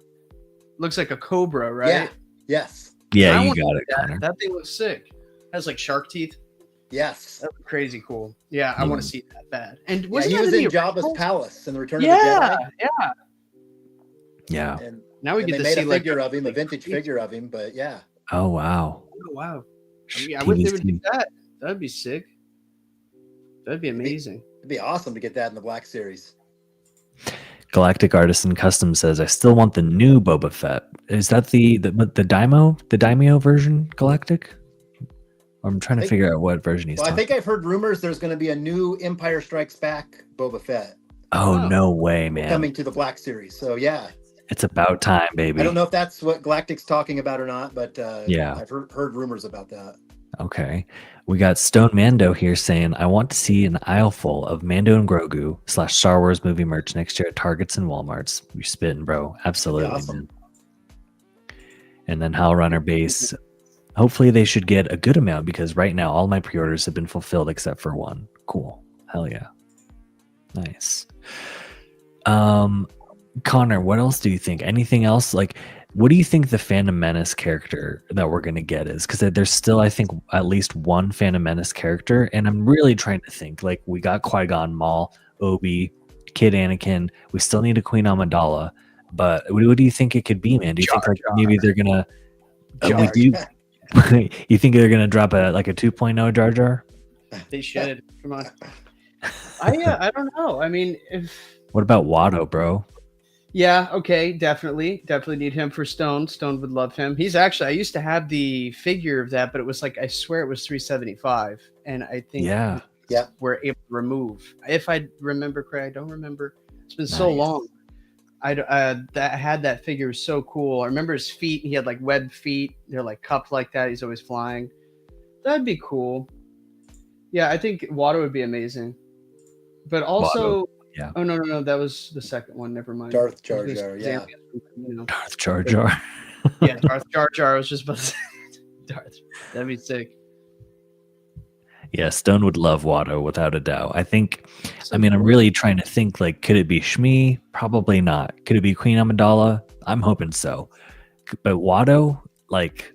Looks like a cobra, right? Yeah. Yes. Yeah, you got it, Connor. That thing looks sick. Has like shark teeth. Yes. That's crazy cool. Yeah, I want to see that bad. And he was in Jabba's palace in the Return of the Jedi. Yeah. And now we get to see a figure of him, a vintage figure of him, but yeah. Oh wow. Oh wow. I wish they would do that. That'd be sick. That'd be amazing. It'd be awesome to get that in the Black series. Galactic Artisan Custom says, I still want the new Boba Fett. Is that the Daimyo version, Galactic? I'm trying to figure out what version he's talking. I think I've heard rumors there's going to be a new Empire Strikes Back Boba Fett. Oh, no way, man. Coming to the Black series. So, yeah. It's about time, baby. I don't know if that's what Galactic's talking about or not, but yeah, I've heard rumors about that. Okay. We got Stone Mando here saying, I want to see an aisle full of Mando and Grogu / Star Wars movie merch next year at Targets and Walmarts. You're spitting, bro. Absolutely. Awesome. And then Hal Runner Base. Hopefully they should get a good amount, because right now all my pre-orders have been fulfilled except for one. Cool. Hell yeah. Nice. Connor, what else do you think? Anything else? Like, what do you think the Phantom Menace character that we're going to get is? Because there's still, I think, at least one Phantom Menace character. And I'm really trying to think. Like, we got Qui-Gon, Maul, Obi, Kid Anakin. We still need a Queen Amidala. But what do you think it could be, man? Do you think like maybe they're going to... you think they're going to drop a 2.0 Jar Jar? They should. Come on. I don't know. I mean, if... What about Watto, bro? Yeah, okay, definitely need him for Stone. Stone would love him. He's actually, I used to have the figure of that, but it was like, I swear it was 375, and I think Yeah, Yeah. we're able to remove. If I remember correct, I don't remember. It's been so nice. long. That had that figure was so cool. I remember his feet. He had like webbed feet. They're like cupped like that. He's always flying. That'd be cool. Yeah, I think Water would be amazing. But Watto. also, Yeah, oh no, that was the second one. Never mind. Darth I was Jar gonna say Jar, yeah. Zambian, you know. Darth Jar Jar. Yeah, Darth Jar Jar. I was just about to say Darth. That'd be sick. Yeah, Stone would love Watto without a doubt. I think. So I mean, I'm cool. really trying to think. Like, could it be Shmi? Probably not. Could it be Queen Amidala? I'm hoping so. But Watto, like,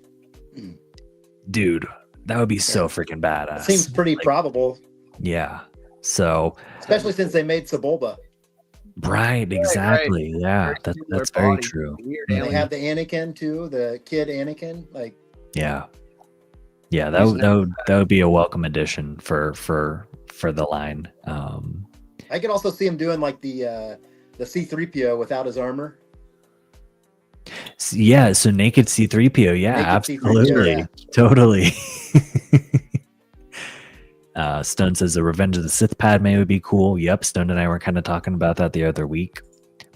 Mm. dude, that would be so Yeah. freaking badass. Seems pretty Like, probable, yeah. So, especially since they made Sebulba. right, exactly. Yeah, Very similar that's very body, true. Weird And they alien. have the Anakin too, the kid Anakin. Like, Yeah, yeah. He's That would be a welcome addition for the line. I could also see him doing like the C-3PO without his armor. Yeah, so naked C3PO. Yeah, Naked C-3PO, absolutely, yeah. totally. Stone says the Revenge of the Sith Padme would be cool. Yep, Stone and I were kind of talking about that the other week.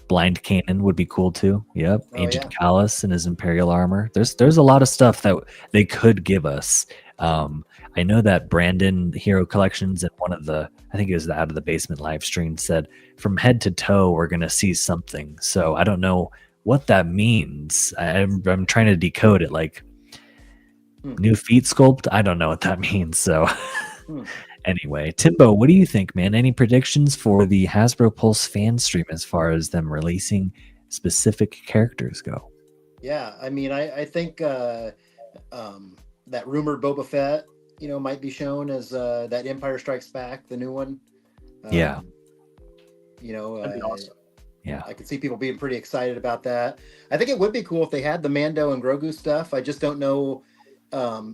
Blind Kanan would be cool too. Yep, Oh, Agent yeah. Callus in his Imperial armor. There's a lot of stuff that they could give us. I know that Brandon Hero Collections and one of the, I think it was the Out of the Basement live stream, said from head to toe we're gonna see something. So I don't know what that means. I'm trying to decode it. Like new feet sculpt. I don't know what that means. So anyway, Timbo, what do you think, man? Any predictions for the Hasbro Pulse fan stream as far as them releasing specific characters go? Yeah, I mean, I think that rumored Boba Fett, might be shown as that Empire Strikes Back, the new one. Yeah. That'd be awesome. Yeah. I could see people being pretty excited about that. I think it would be cool if they had the Mando and Grogu stuff. I just don't know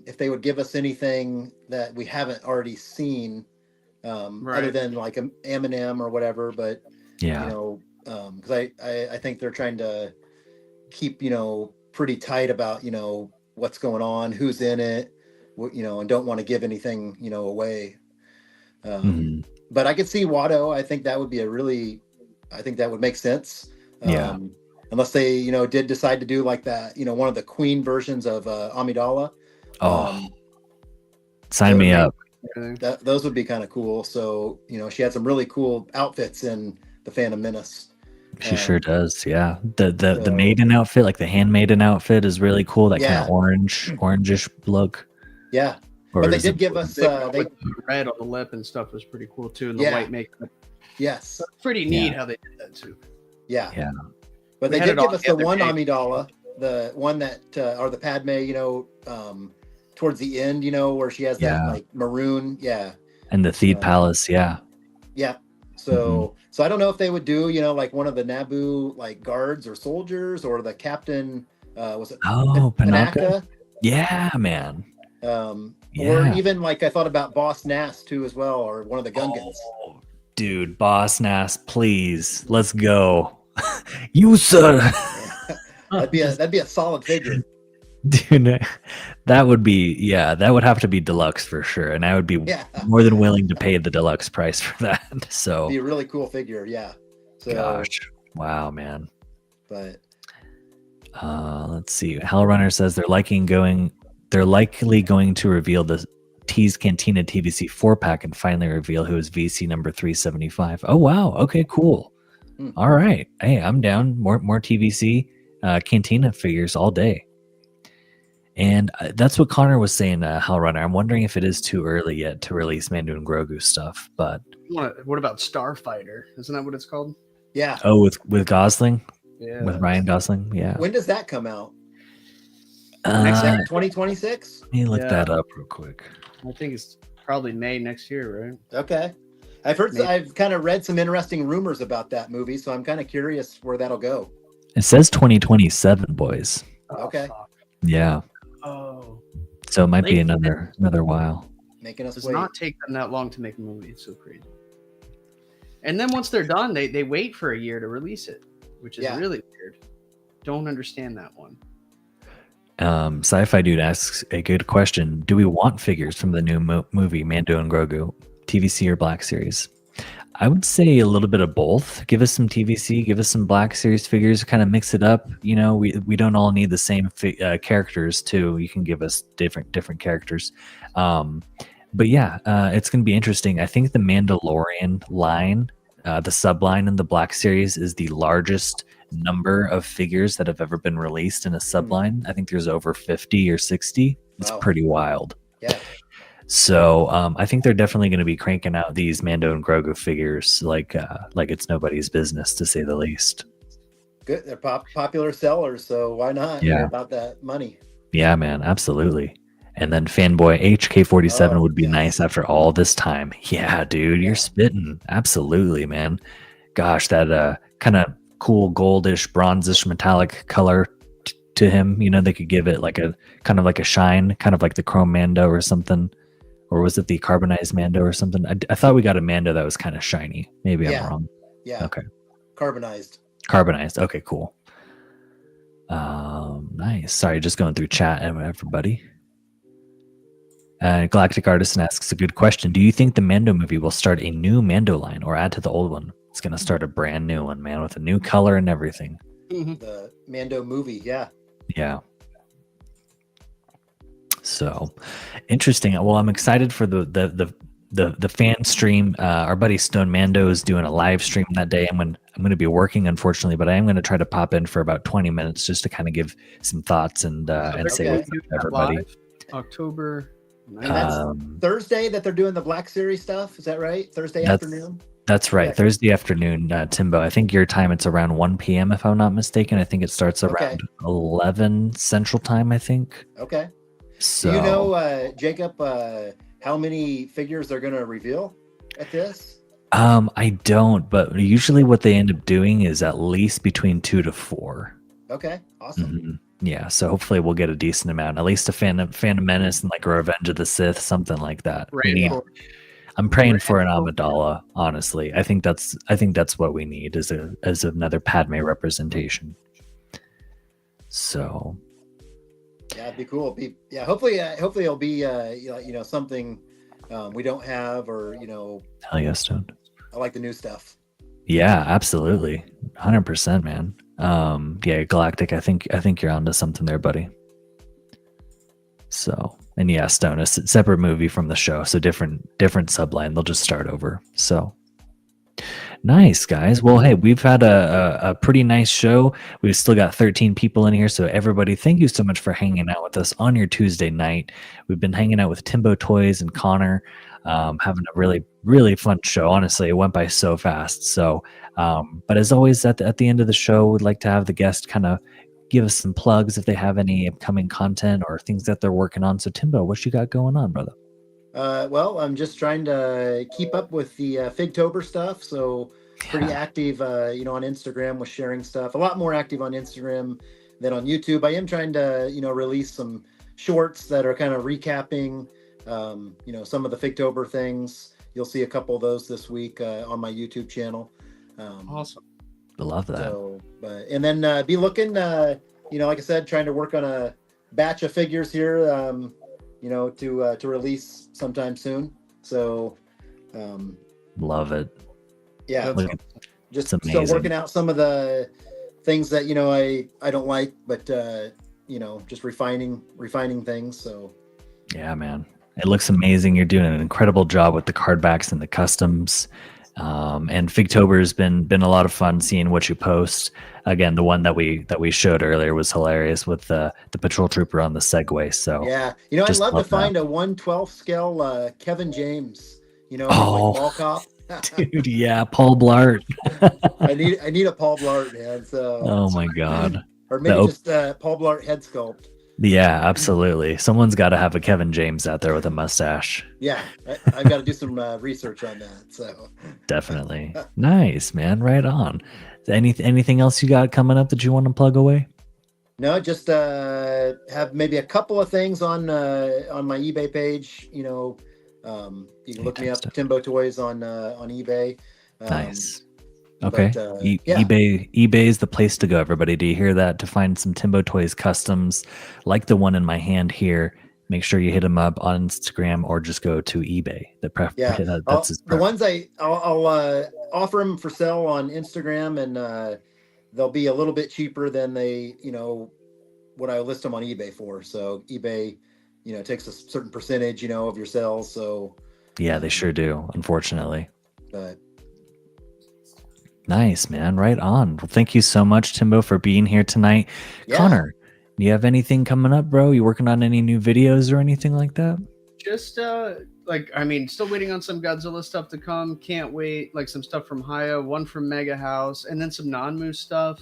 if they would give us anything that we haven't already seen, other than like Eminem or whatever. But Yeah. because I think they're trying to keep pretty tight about what's going on, who's in it, and don't want to give anything away. Mhm. But I could see Watto. I think that would be I think that would make sense. Yeah. Unless they did decide to do like that, one of the Queen versions of Amidala. Oh, sign me up. Those would be kind of cool. So she had some really cool outfits in the Phantom Menace. She sure does. Yeah. The maiden outfit, like the handmaiden outfit, is really cool. That kind of orangish look. Yeah. Or But they is did it- give us The red on the lip and stuff was pretty cool too, and the white makeup. yes. So pretty neat Yeah. how they did that too. Yeah. Yeah. But We they had did it all give us the together, one Jake. Amidala, the one that or the Padme, towards the end, where she has that Yeah. like maroon. Yeah. And the Theed Palace. Yeah. Yeah. So I don't know if they would do, like one of the Naboo like guards or soldiers or the captain, was it Oh, Panaka. Panaka? Yeah, man. Or Yeah. even like I thought about Boss Nass too as well, or one of the Gungans. Oh, dude, Boss Nass, please, let's go. You sir. That'd be a solid figure. Dude, that would have to be deluxe for sure, and I would be Yeah. more than willing to pay the deluxe price for that. So, Be a really cool figure, yeah. So, gosh, wow, man. but Let's see. Hell Runner says they're likely going to reveal the Tease Cantina TVC 4-pack and finally reveal who is VC number 375. Oh wow, okay, cool. All right, hey, I'm down. More TVC Cantina figures all day. And that's what Connor was saying, Hell Runner. I'm wondering if it is too early yet to release Mando and Grogu stuff, but What about Starfighter? Isn't that what it's called? yeah. with Gosling, Yeah. with Ryan Gosling, yeah. When does that come out? Next Uh, year? 2026? Let me look Yeah. that up real quick. I think it's probably May next year, right? Okay. I've kind of read some interesting rumors about that movie, so I'm kind of curious where that'll go. It says 2027, boys. Okay. fuck. Yeah. Oh. So it might be Late- another while. Making It us does wait. not take them that long to make a movie. It's so crazy. And then once they're done, they wait for a year to release it. which is really weird. Don't understand that one. Sci-Fi Dude asks a good question. Do we want figures from the new movie Mando and Grogu, TVC or Black Series? I would say a little bit of both. Give us some TVC, give us some Black Series figures, kind of mix it up. You know, we don't all need the same characters too. You can give us different characters. But yeah, it's going to be interesting. I think the Mandalorian line, the subline in the Black Series, is the largest number of figures that have ever been released in a subline. I think there's over 50 or 60. It's pretty wild. Yeah. So I think they're definitely going to be cranking out these Mando and Grogu figures like it's nobody's business, to say the least. Good. They're popular sellers, so why not? Yeah. Hear about that money. Yeah, man, absolutely. And then Fanboy HK47 would be nice after all this time. Yeah, dude, you're spitting. Absolutely, man. Gosh, that kind of cool goldish, bronzish, metallic color to him. You know, they could give it like a kind of like a shine, kind of like the Chrome Mando or something. Or was it the carbonized Mando or something? I thought we got a Mando that was kind of shiny. Maybe I'm wrong. Yeah. Okay. Carbonized. Okay, cool. Nice. Sorry, just going through chat, everybody. Galactic Artisan asks a good question. Do you think the Mando movie will start a new Mando line or add to the old one? It's going to start a brand new one, man, with a new color and everything. The Mando movie, yeah. Yeah. So interesting. Well, I'm excited for the fan stream. Our buddy Stone Mando is doing a live stream that day. I'm going to be working, unfortunately, but I am going to try to pop in for about 20 minutes just to kind of give some thoughts and say what's up to everybody. October 9th. And that's Thursday that they're doing the Black Series stuff. Is that right? Thursday afternoon? That's right. Okay. Thursday afternoon, Timbo. I think your time, it's around 1 p.m. if I'm not mistaken. I think it starts around 11 Central Time, I think. Okay. So, do you know, Jacob, how many figures they're going to reveal at this? I don't, but usually what they end up doing is at least between 2 to 4. Okay, awesome. Mm-hmm. Yeah, so hopefully we'll get a decent amount, at least a Phantom Menace and like a Revenge of the Sith, something like that. I'm praying for an Amidala, honestly. I think that's what we need as another Padme representation. So yeah, it'd be cool. Hopefully it'll be something we don't have, or hell yeah, Stone. I like the new stuff. Yeah, absolutely. 100%, man. Yeah, Galactic, I think you're onto something there, buddy. So, and yeah, Stone, a separate movie from the show, so different subline. They'll just start over. So nice, guys. Well, hey, we've had a pretty nice show. We've still got 13 people in here, so everybody, thank you so much for hanging out with us on your Tuesday night. We've been hanging out with Timbo Toys and Connor, having a really, really fun show. Honestly, it went by so fast. So, but as always, at the end of the show, we'd like to have the guest kind of give us some plugs if they have any upcoming content or things that they're working on. So, Timbo, what you got going on, brother? Well, I'm just trying to keep up with the Figtober stuff. So pretty active, on Instagram with sharing stuff. A lot more active on Instagram than on YouTube. I am trying to, release some shorts that are kind of recapping, some of the Figtober things. You'll see a couple of those this week on my YouTube channel. Awesome. I love that. So, and then be looking, like I said, trying to work on a batch of figures here, to release sometime soon. So, love it. Yeah, just still working out some of the things that I don't like, but just refining things. So, yeah, man, it looks amazing. You're doing an incredible job with the card backs and the customs. And Figtober has been a lot of fun seeing what you post. Again, the one that we showed earlier was hilarious with the patrol trooper on the Segway. So yeah, I'd love to find a 1/12 scale Kevin James. Like Mall Cop. Dude, yeah, Paul Blart. I need a Paul Blart, man. So oh my god, or maybe just Paul Blart head sculpt. Yeah, absolutely. Someone's got to have a Kevin James out there with a mustache. Yeah, I've got to do some research on that. So definitely. Nice, man. Right on. Anything else you got coming up that you want to plug away? No, just have maybe a couple of things on my eBay page. You can look me up, Timbo Toys on eBay. Nice. Okay. But, yeah. eBay is the place to go, everybody. Do you hear that? To find some Timbo Toys customs like the one in my hand here, make sure you hit him up on Instagram or just go to eBay. Yeah. That's his the ones I'll offer them for sale on Instagram, and they'll be a little bit cheaper than they, what I list them on eBay for. So eBay, takes a certain percentage, of your sales. So yeah, they sure do, unfortunately. But nice, man. Right on. Well, thank you so much, Timbo, for being here tonight. yeah. Connor, do you have anything coming up, bro? You working on any new videos or anything like that? Just still waiting on some Godzilla stuff to come. Can't wait. Like some stuff from Haya, one from Mega House, and then some non-moose stuff,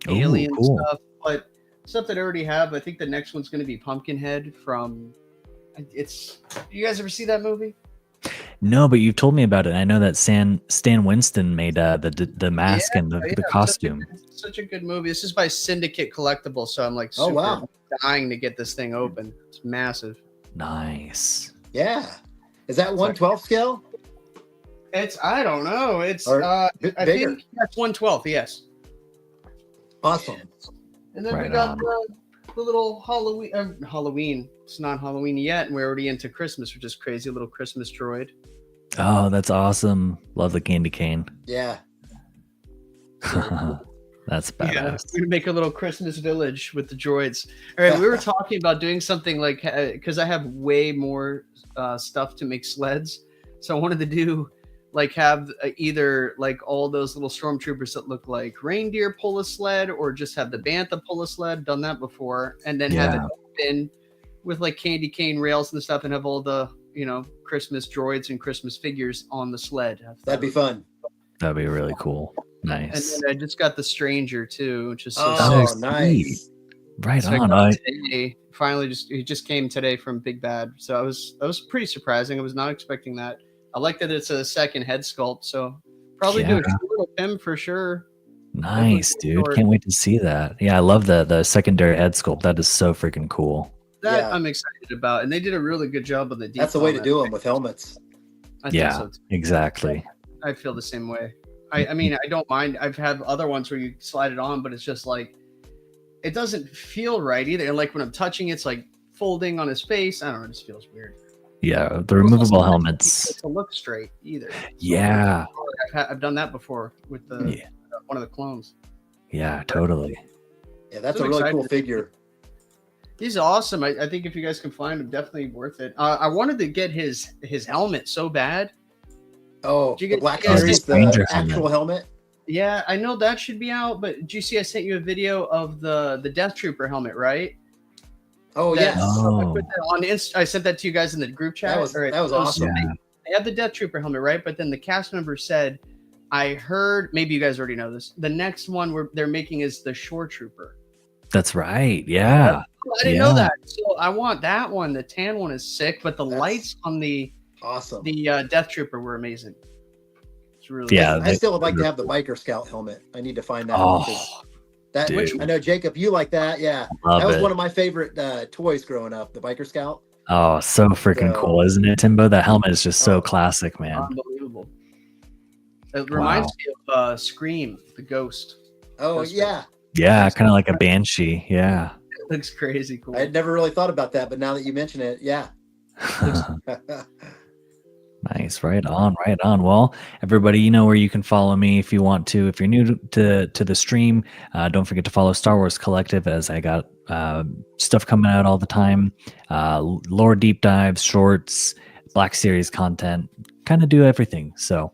Ooh, alien cool. stuff. But stuff that I already have. I think the next one's going to be Pumpkinhead from. You guys ever see that movie? No, but you told me about it. I know that Stan Winston made the mask and the costume. Such a good movie. This is by Syndicate Collectibles, so I'm like wow. dying to get this thing open. It's massive. Nice. Yeah. Is that 1/12 scale? I don't know. It's I bigger. think that's 1/12. Yes. Awesome. And then Right we got on. the little Halloween. It's not Halloween yet, and we're already into Christmas, which is crazy. A little Christmas droid. Oh, that's awesome. Love the candy cane. Yeah. That's Yeah, badass. we're gonna make a little Christmas village with the droids. All right, we were talking about doing something like because I have way more stuff to make sleds, so I wanted to do like have either like all those little stormtroopers that look like reindeer pull a sled, or just have the bantha pull a sled. Done that before, and then have it open with like candy cane rails and stuff, and have all the Christmas droids and Christmas figures on the sled. That'd be fun. That'd be really cool. Nice. And then I just got the Stranger too, which is so Oh, sick. nice. Right So I on. got today, finally, he just came today from Big Bad, so that was pretty surprising. I was not expecting that. I like that it's a second head sculpt, so probably do a cute little Pim for sure. Nice, dude. Can't wait to see that. Yeah, I love the secondary head sculpt. That is so freaking cool. That I'm excited about, and they did a really good job of the detail. That's the way to do them with helmets. I think so too. Exactly. I feel the same way. I mean, I don't mind. I've had other ones where you slide it on, but it's just like it doesn't feel right either. And like when I'm touching, it's like folding on his face. I don't know. It just feels weird. Yeah, the removable helmets. To look straight either. Yeah. I've done that before with one of the clones. Yeah, totally. Yeah, that's a really cool figure. He's awesome. I think if you guys can find him, definitely worth it. I wanted to get his helmet so bad. Oh, the Black guys Series, get the actual helmet? Yeah, I know that should be out, but did you see I sent you a video of the Death Trooper helmet, right? Oh, yes. Oh. I sent that to you guys in the group chat. That was awesome. Yeah. They have the Death Trooper helmet, right? But then the cast member said, I heard, maybe you guys already know this, the next one they're making is the Shore Trooper. That's right. Yeah. I didn't know that. So I want that one. The tan one is sick, but the lights on the Death Trooper were amazing. It's really I still would like to have the Biker Scout helmet. I need to find that. I know, Jacob, you like that. Yeah. That was one of my favorite toys growing up, the Biker Scout. Oh, so freaking cool, isn't it, Timbo? That helmet is just so classic, man. Unbelievable. It reminds me of Scream, the ghost. Oh, yeah. Yeah, kind of like a banshee. Yeah. It looks crazy cool. I had never really thought about that, but now that you mention it, yeah. Nice. Right on. Right on. Well, everybody, you know where you can follow me if you want to. If you're new to the stream, don't forget to follow Star Wars Collective, as I got stuff coming out all the time. Lore deep dives, shorts, Black Series content, kind of do everything. So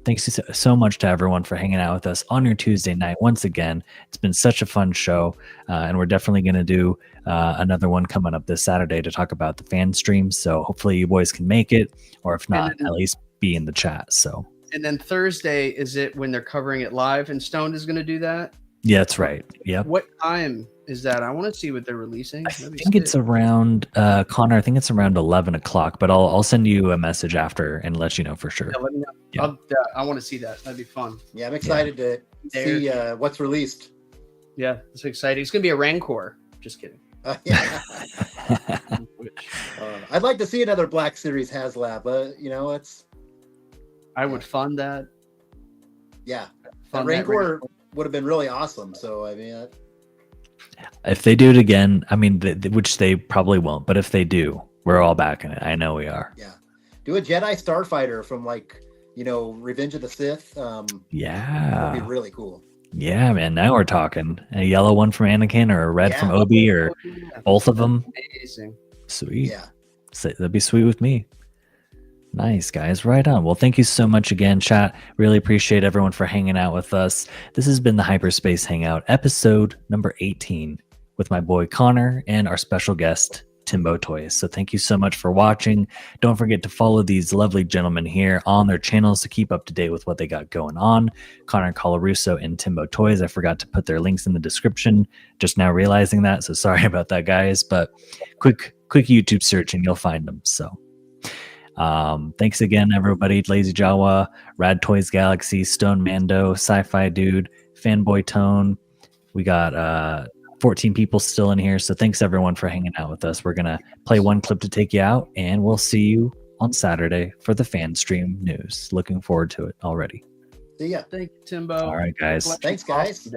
thanks so much to everyone for hanging out with us on your Tuesday night. Once again, it's been such a fun show, and we're definitely going to do another one coming up this Saturday to talk about the fan streams. So hopefully you boys can make it, or if not, at least be in the chat. So. And then Thursday is it when they're covering it live, and Stone is going to do that? Yeah, that's right. Yep. What time is that? I want to see what they're releasing. I think it's around Connor. I think it's around 11 o'clock, but I'll send you a message after and let you know for sure. Yeah, let me know. Yeah. I want to see that. That'd be fun. Yeah, I'm excited to see what's released. Yeah, it's exciting. It's gonna be a Rancor. Just kidding. Yeah. I'd like to see another Black Series HasLab. I would fund that. Yeah, that Fun Rancor would have been really awesome. So I mean, If they do it again, I mean, which they probably won't, but if they do, we're all back in it. I know we are. yeah, do a Jedi Starfighter from like Revenge of the Sith. Yeah, that'd be really cool. Yeah, man. Now we're talking. A yellow one from Anakin or a red from Obi or both of them. Amazing. Sweet. Yeah. That'd be sweet with me. Nice, guys. Right on. Well, thank you so much again, chat. Really appreciate everyone for hanging out with us. This has been the Hyperspace Hangout, episode number 18, with my boy Connor and our special guest, Timbo Toys. So thank you so much for watching. Don't forget to follow these lovely gentlemen here on their channels to keep up to date with what they got going on. Connor Colarusso and Timbo Toys. I forgot to put their links in the description. Just now realizing that, so sorry about that, guys. But quick YouTube search and you'll find them. So thanks again, everybody. Lazy Jawa, Rad Toys Galaxy, Stone Mando, Sci-Fi Dude, Fanboy Tone. We got 14 people still in here, so thanks everyone for hanging out with us. We're gonna play one clip to take you out, and we'll see you on Saturday for the fan stream news. Looking forward to it already. See ya. Thank you, Timbo. All right, guys. Thanks, guys.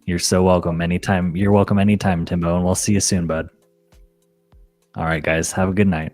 You're so welcome. Anytime. You're welcome anytime, Timbo, and we'll see you soon, bud. All right, guys. Have a good night.